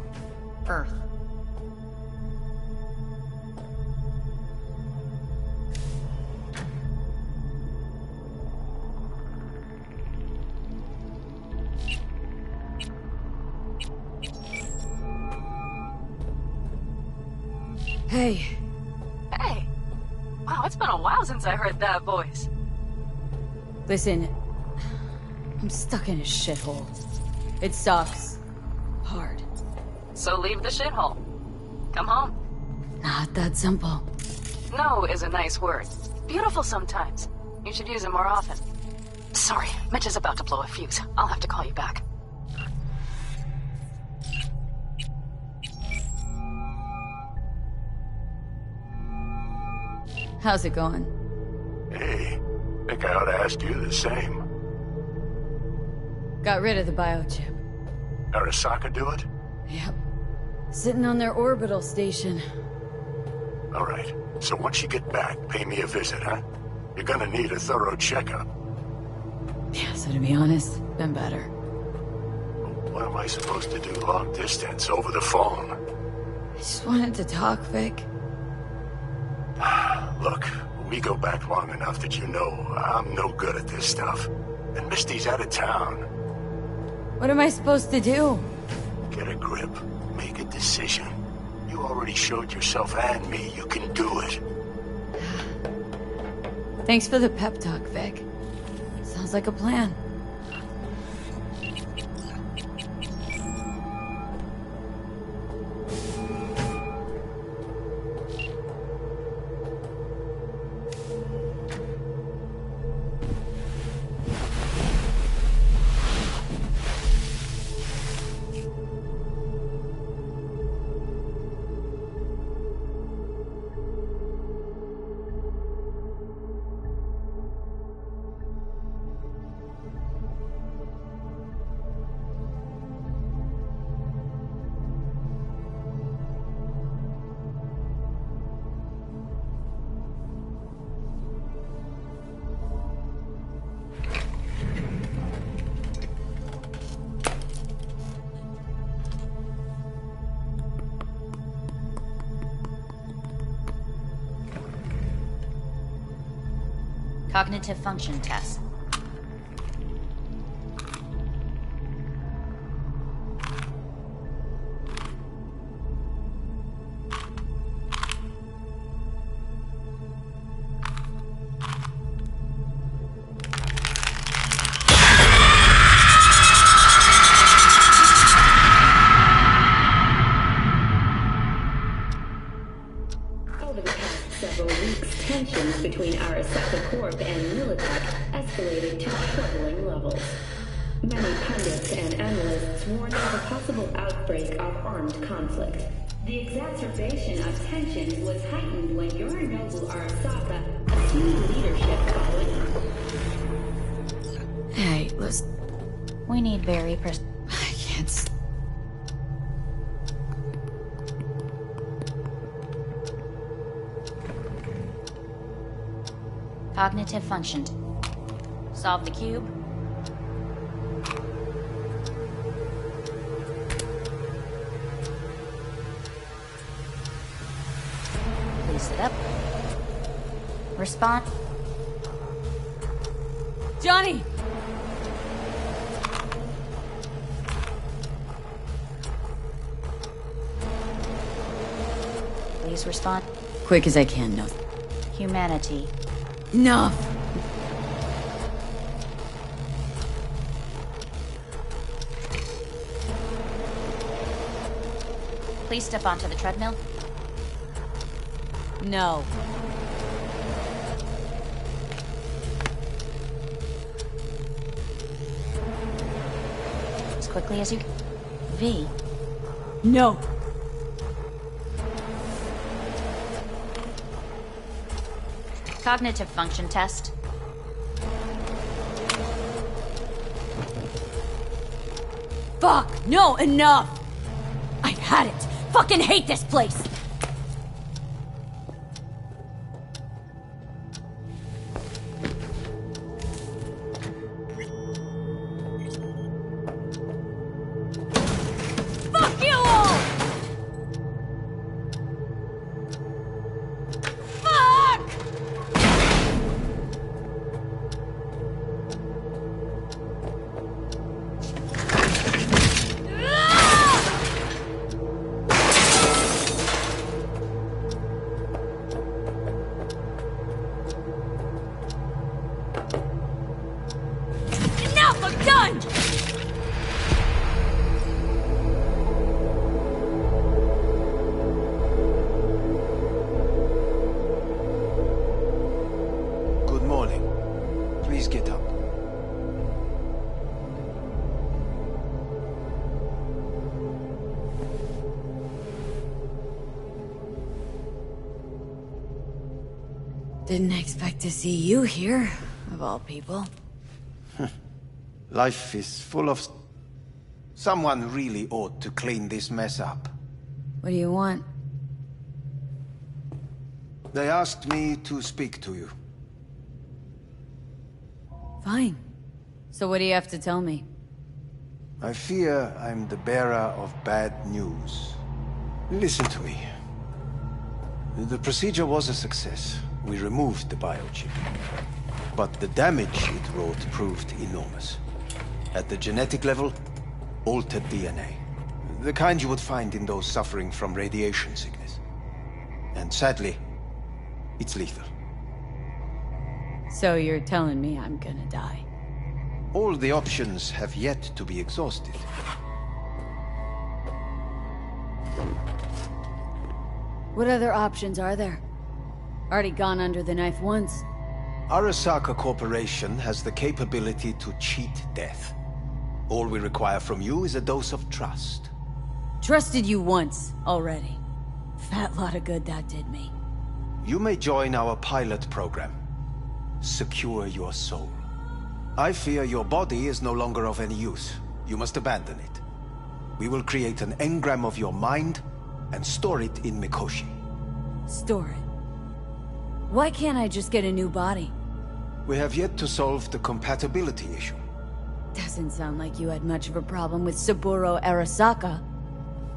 Earth. Hey. Hey. Wow, it's been a while since I heard that voice. Listen, I'm stuck in a shithole. It sucks. Hard. So leave the shithole. Come home. Not that simple. No is a nice word. Beautiful sometimes. You should use it more often. Sorry, Mitch is about to blow a fuse. I'll have to call you back. How's it going? Hey, think I ought to ask you the same. Got rid of the biochip. Arasaka do it? Yep. Sitting on their orbital station. All right. So once you get back, pay me a visit, huh? You're gonna need a thorough checkup. Yeah, so to be honest, been better. What am I supposed to do long distance over the phone? I just wanted to talk, Vic. Look, we go back long enough that you know I'm no good at this stuff. And Misty's out of town. What am I supposed to do? Get a grip. Make a decision. You already showed yourself and me you can do it. Thanks for the pep talk, Vic. Sounds like a plan. Cognitive function test. Over the past several weeks, tensions between Arasaka Corp and Militech escalated to troubling levels. Many pundits and analysts warned of a possible outbreak of armed conflict. The exacerbation of tensions was heightened when Yorinobu Arasaka assumed leadership following her. Hey, listen. We need very I can't. Cognitive function. Solve the cube. Please sit up. Respond. Johnny! Please respond. Quick as I can, no. Humanity. Enough! Please step onto the treadmill. No. As quickly as you can. V. No. Cognitive function test. Fuck! No, enough! I had it! Fucking hate this place! Please get out. Didn't expect to see you here, of all people. Life is full of... Someone really ought to clean this mess up. What do you want? They asked me to speak to you. Fine. So what do you have to tell me? I fear I'm the bearer of bad news. Listen to me. The procedure was a success. We removed the biochip. But the damage it wrought proved enormous. At the genetic level, altered DNA. The kind you would find in those suffering from radiation sickness. And sadly, it's lethal. So you're telling me I'm gonna die? All the options have yet to be exhausted. What other options are there? Already gone under the knife once. Arasaka Corporation has the capability to cheat death. All we require from you is a dose of trust. Trusted you once, already. Fat lot of good that did me. You may join our pilot program. Secure your soul. I fear your body is no longer of any use. You must abandon it. We will create an engram of your mind and store it in Mikoshi. Store it? Why can't I just get a new body? We have yet to solve the compatibility issue. Doesn't sound like you had much of a problem with Saburo Arasaka.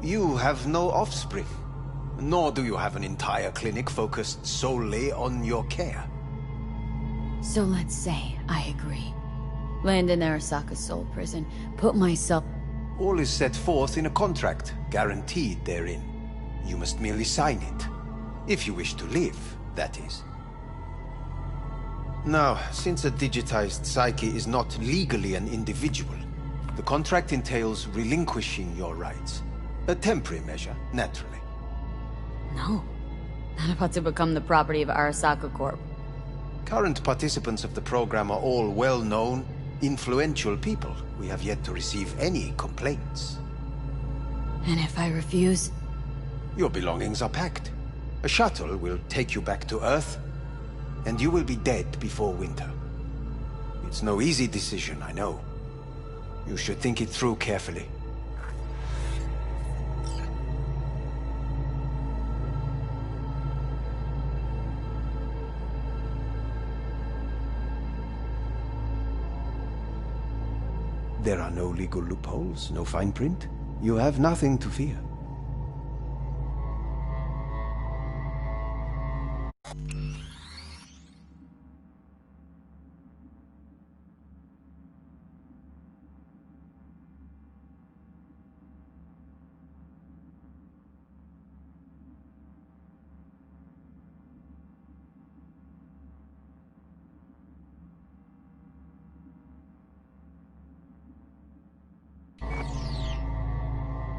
You have no offspring. Nor do you have an entire clinic focused solely on your care. So let's say I agree. Land in Arasaka's soul prison. Put myself... All is set forth in a contract, guaranteed therein. You must merely sign it. If you wish to live, that is. Now, since a digitized psyche is not legally an individual, the contract entails relinquishing your rights. A temporary measure, naturally. No. Not about to become the property of Arasaka Corp. Current participants of the program are all well-known, influential people. We have yet to receive any complaints. And if I refuse? Your belongings are packed. A shuttle will take you back to Earth, and you will be dead before winter. It's no easy decision, I know. You should think it through carefully. There are no legal loopholes, no fine print. You have nothing to fear.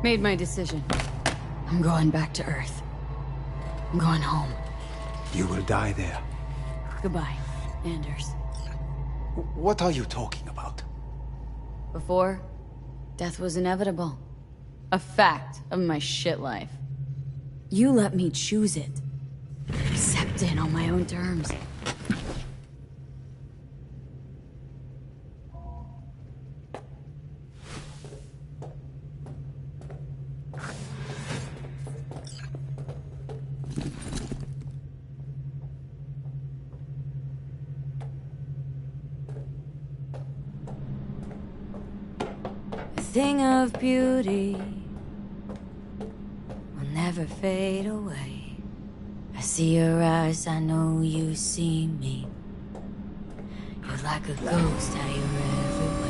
Made my decision. I'm going back to Earth. I'm going home. You will die there. Goodbye, Anders. What are you talking about? Before, death was inevitable. A fact of my shit life. You let me choose it. Accept it on my own terms. Thing of beauty will never fade away. I see your eyes, I know you see me. You're like a ghost, how you're everywhere.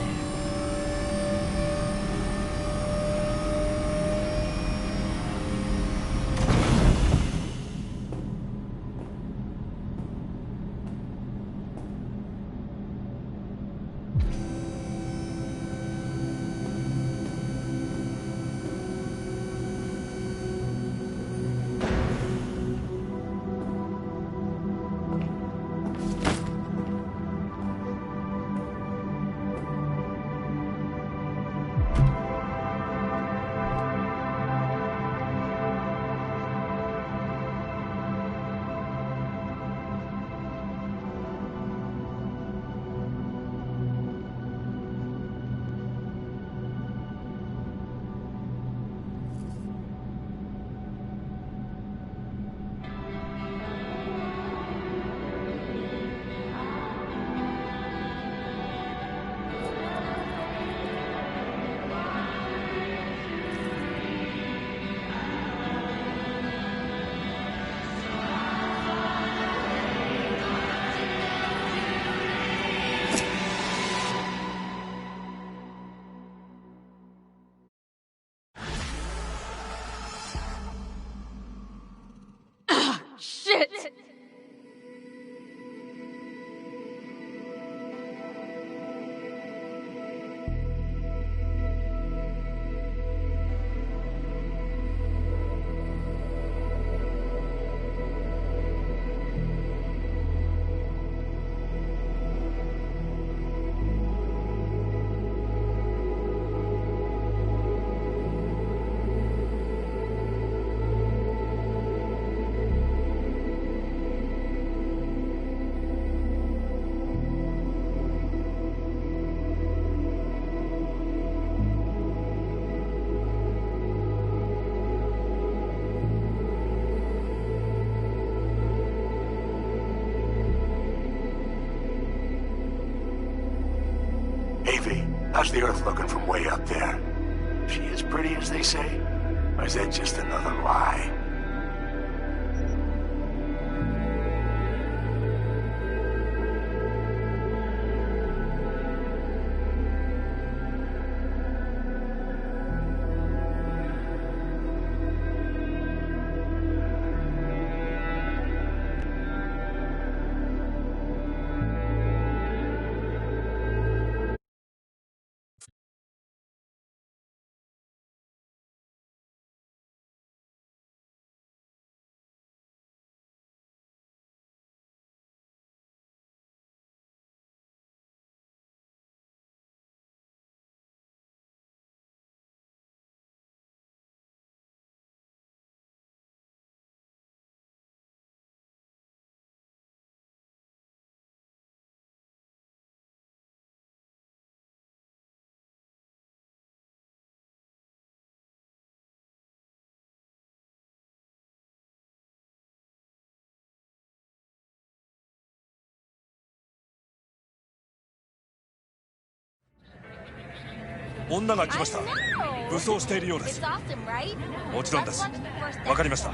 How's the Earth looking from way up there? She as pretty as they say? Or is that just another lie?女が来ました。武装しているようです。もちろんです。わかりました。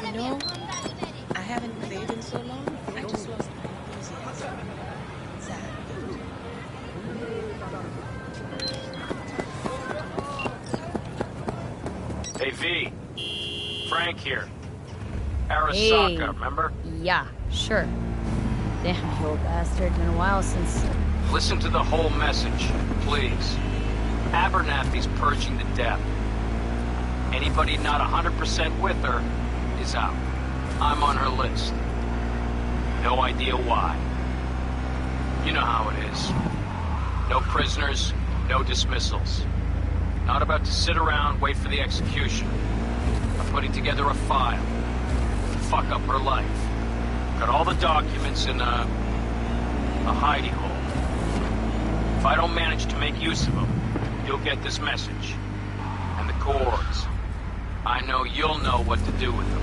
You know, I haven't played in so long. I just lost my enthusiasm. Sad. Hey, V. Frank here. Arasaka, remember? Yeah, sure. Damn, you old bastard. Been a while since... Listen to the whole message, please. Abernathy's purging the death. Anybody not 100% with her is out. I'm on her list. No idea why. You know how it is. No prisoners, no dismissals. Not about to sit around, wait for the execution. I'm putting together a file. Fuck up her life. Got all the documents in a hidey hole. If I don't manage to make use of them, you'll get this message. And the cords. I know you'll know what to do with them.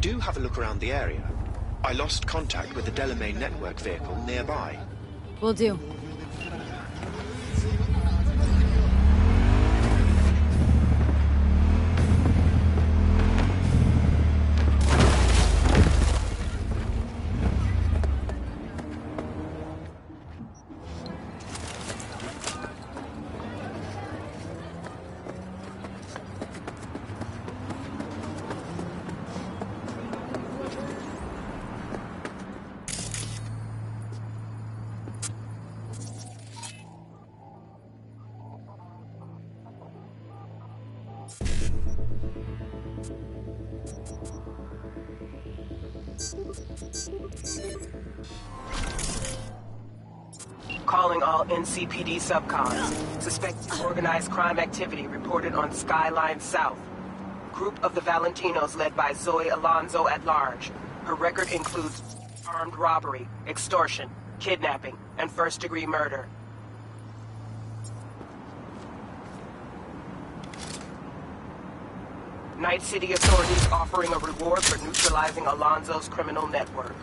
do have a look around the area. I lost contact with the Delamain network vehicle nearby. Will do. Calling all NCPD subcons. Suspected organized crime activity reported on Skyline South. Group of the Valentinos led by Zoe Alonzo at large. Her record includes armed robbery, extortion, kidnapping, and first-degree murder. Night City authorities offering a reward for neutralizing Alonzo's criminal network.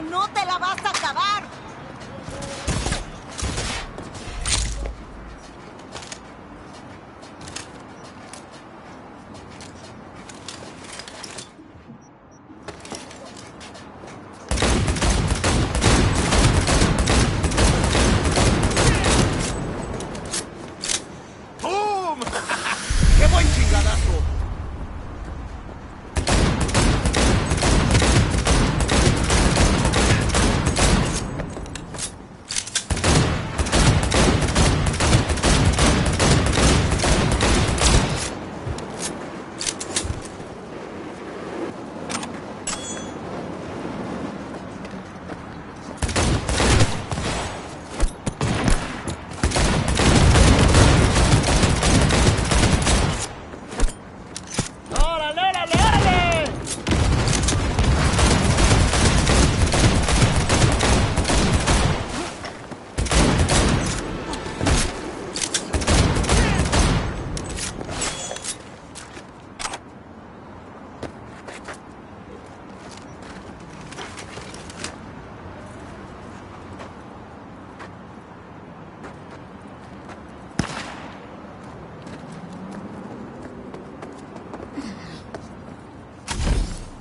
¡No te la vas a acabar! ¡Boom! ¡Qué buen chingadazo!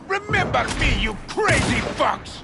Remember me, you crazy fucks!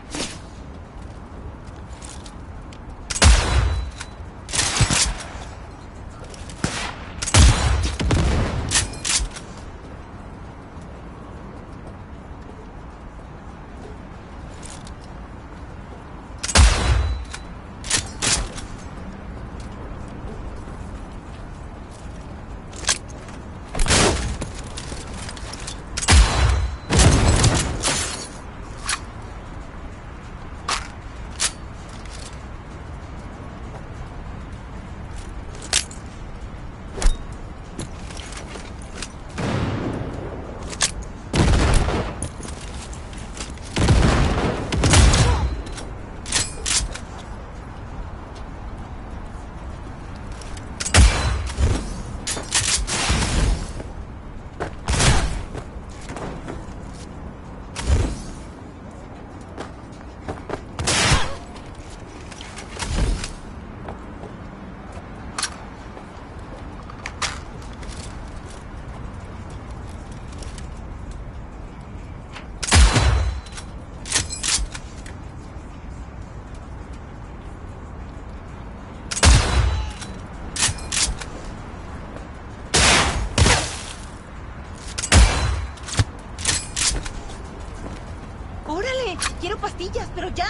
quiero pastillas, pero ya.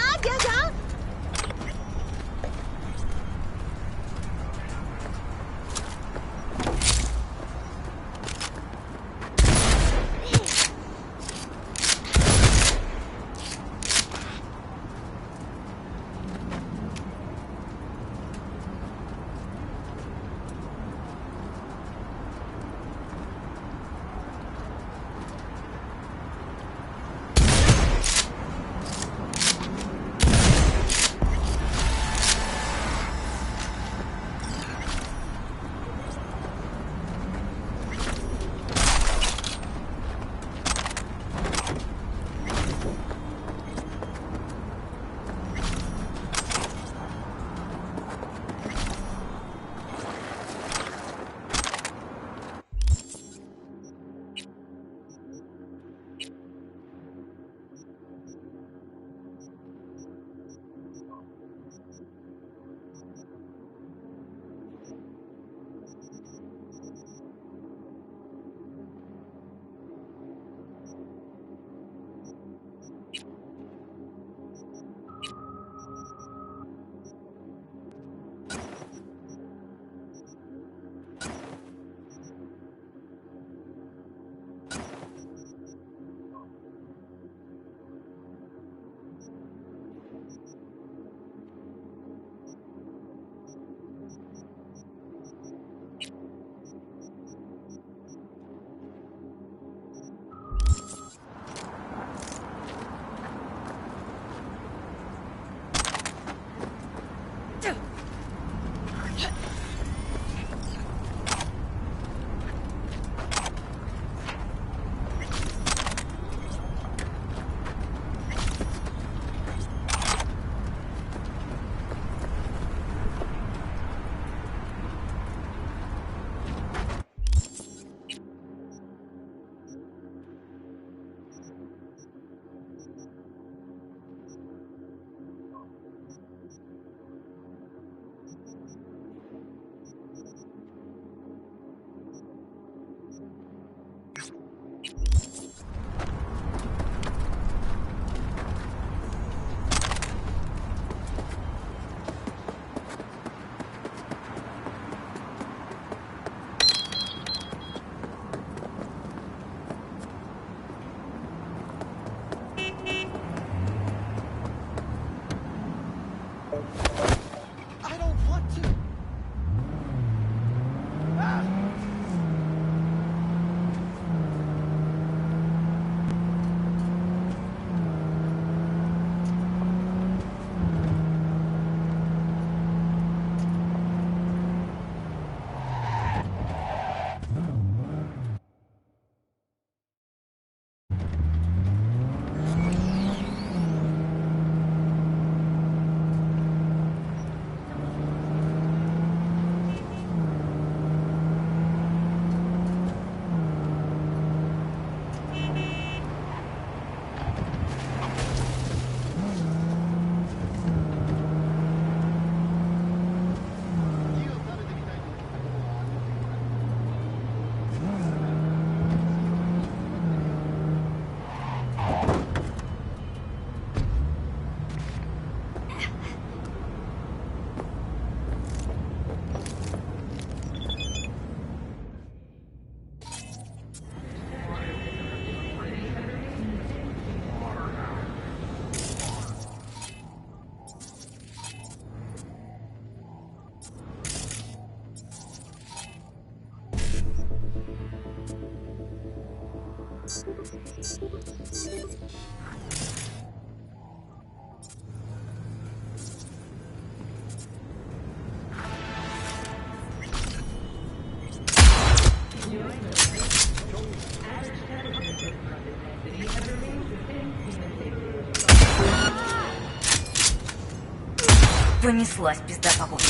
Понеслась пизда погода.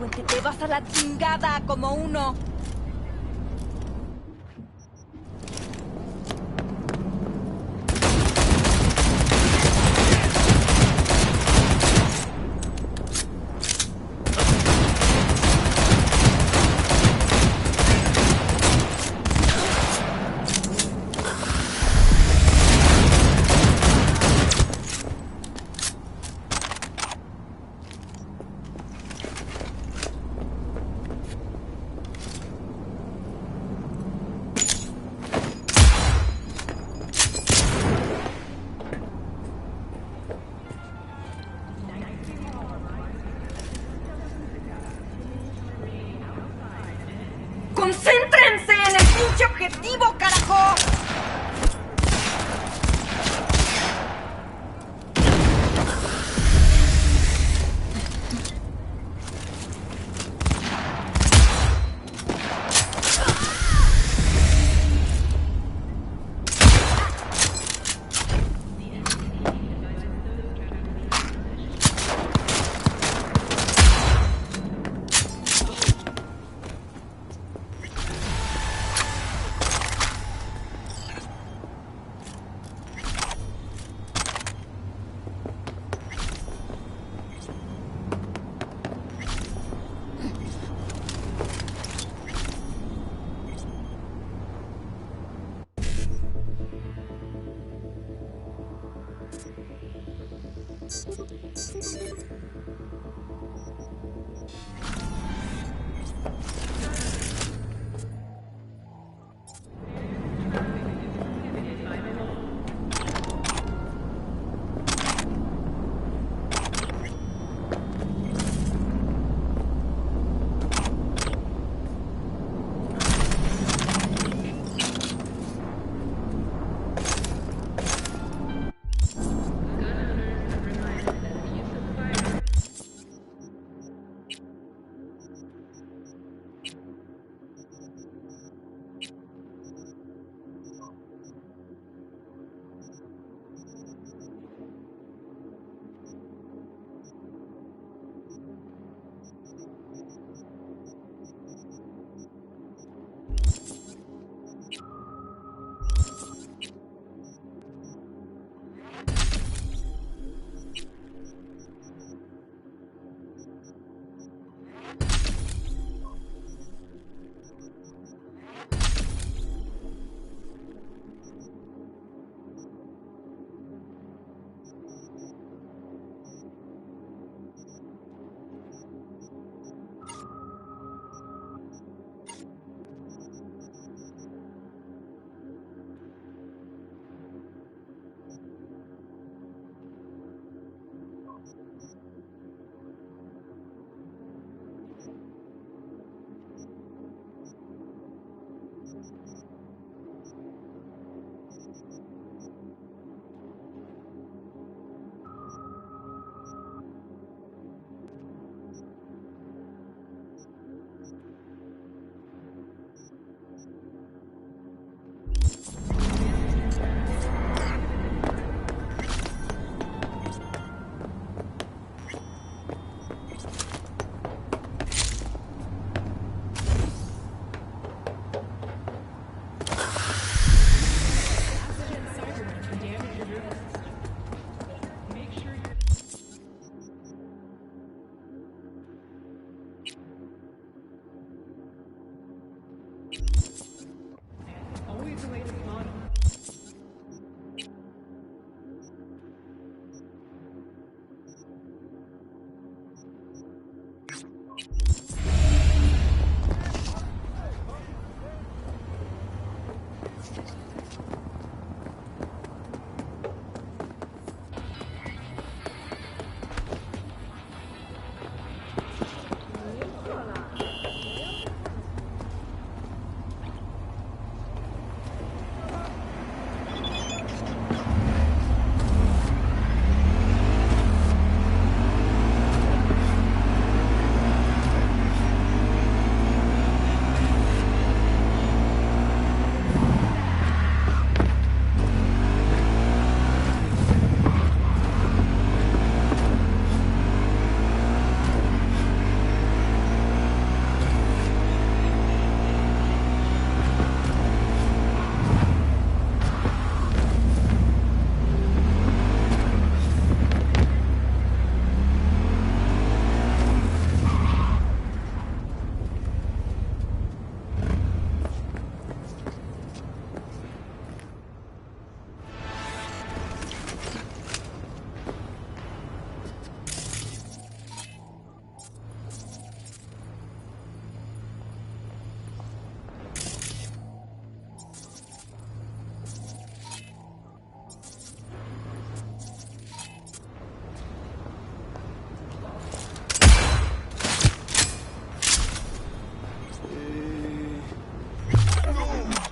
delincuente, te vas a la chingada como uno. ¡Concéntrense en el pinche objetivo, carajo!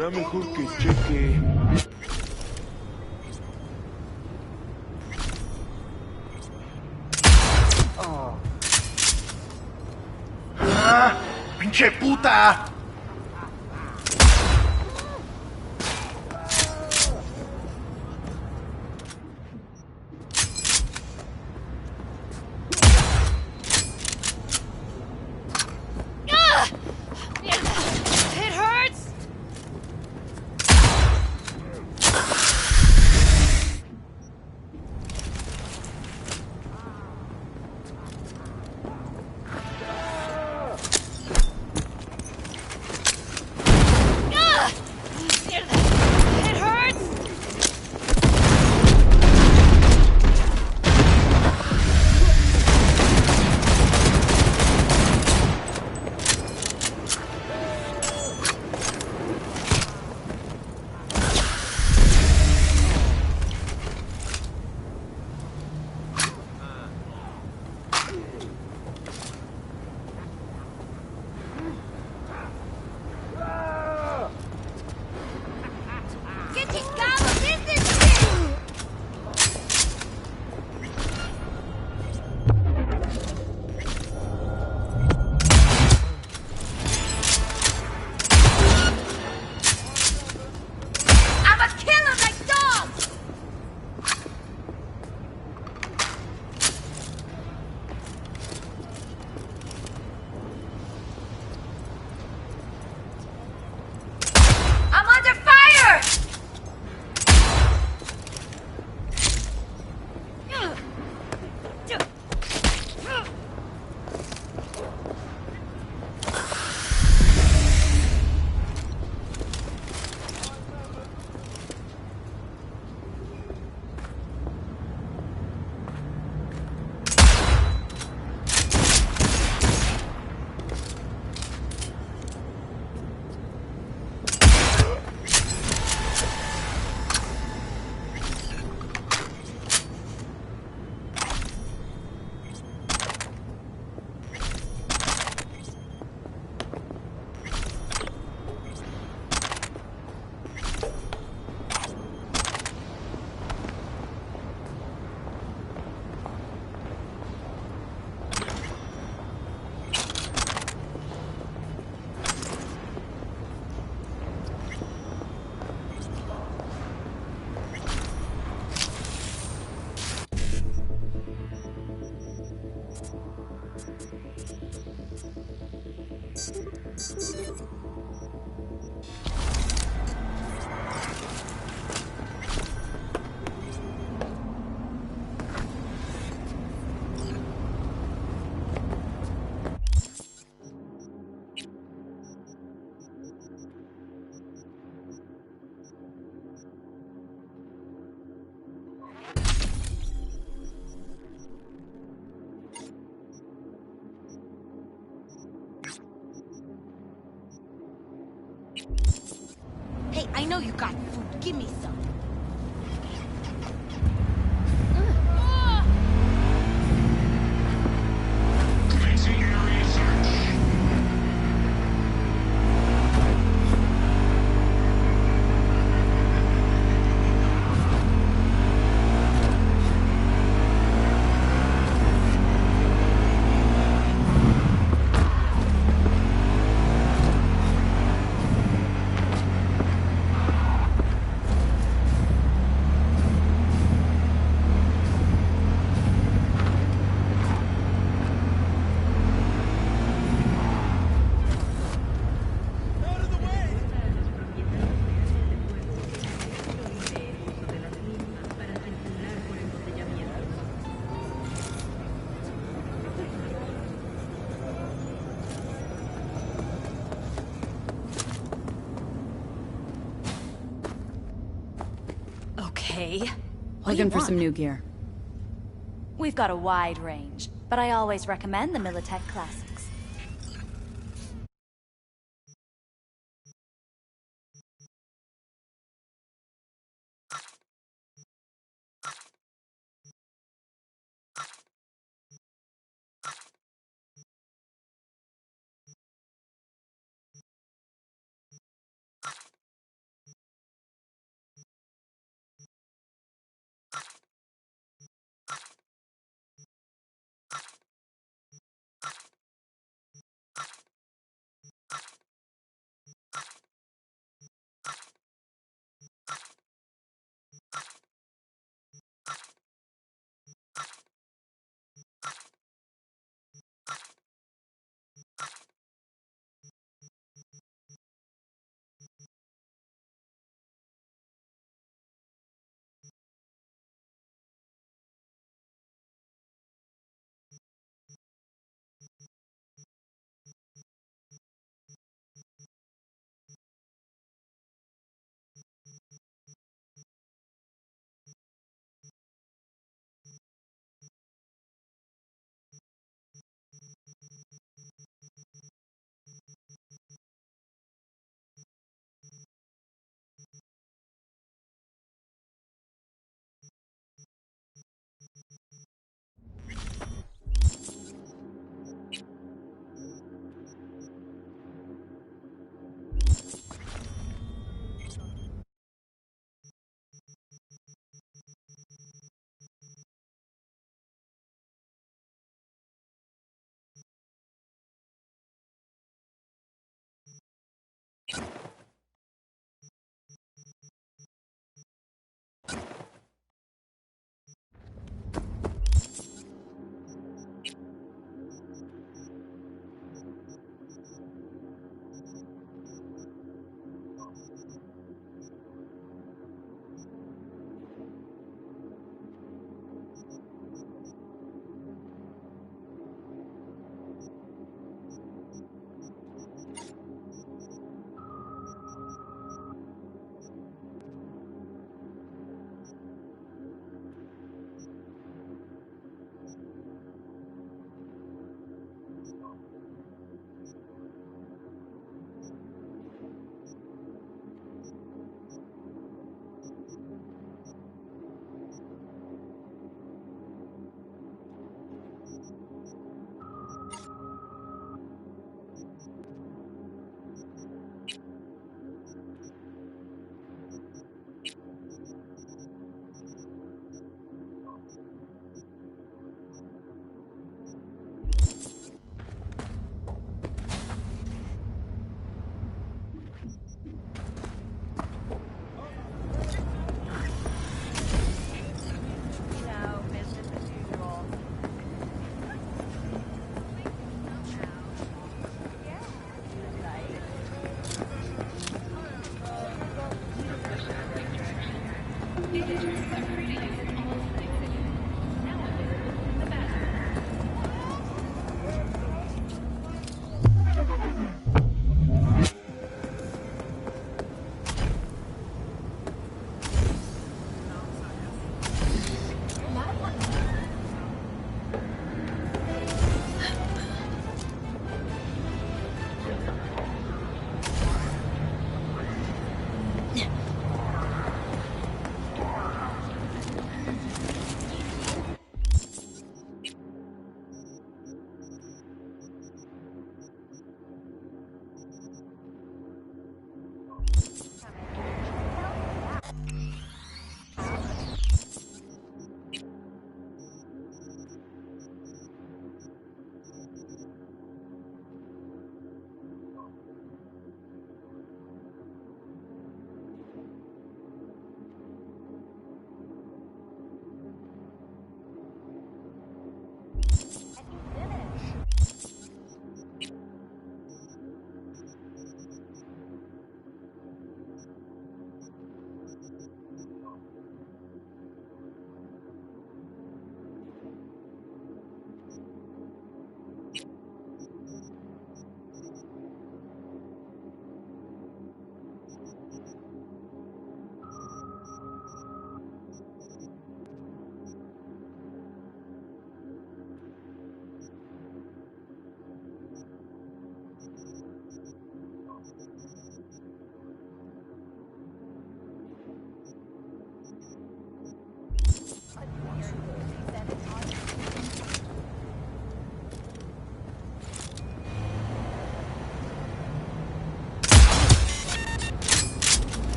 Será mejor que cheque. ¡Ah! ¡Pinche puta! It hurts! It hurts! ¿Qué chingados es este shit? I'm a killer like dogs! I'm under fire! Hey, I know you got food. Give me some. Okay. Looking for some new gear. We've got a wide range, but I always recommend the Militech Classics.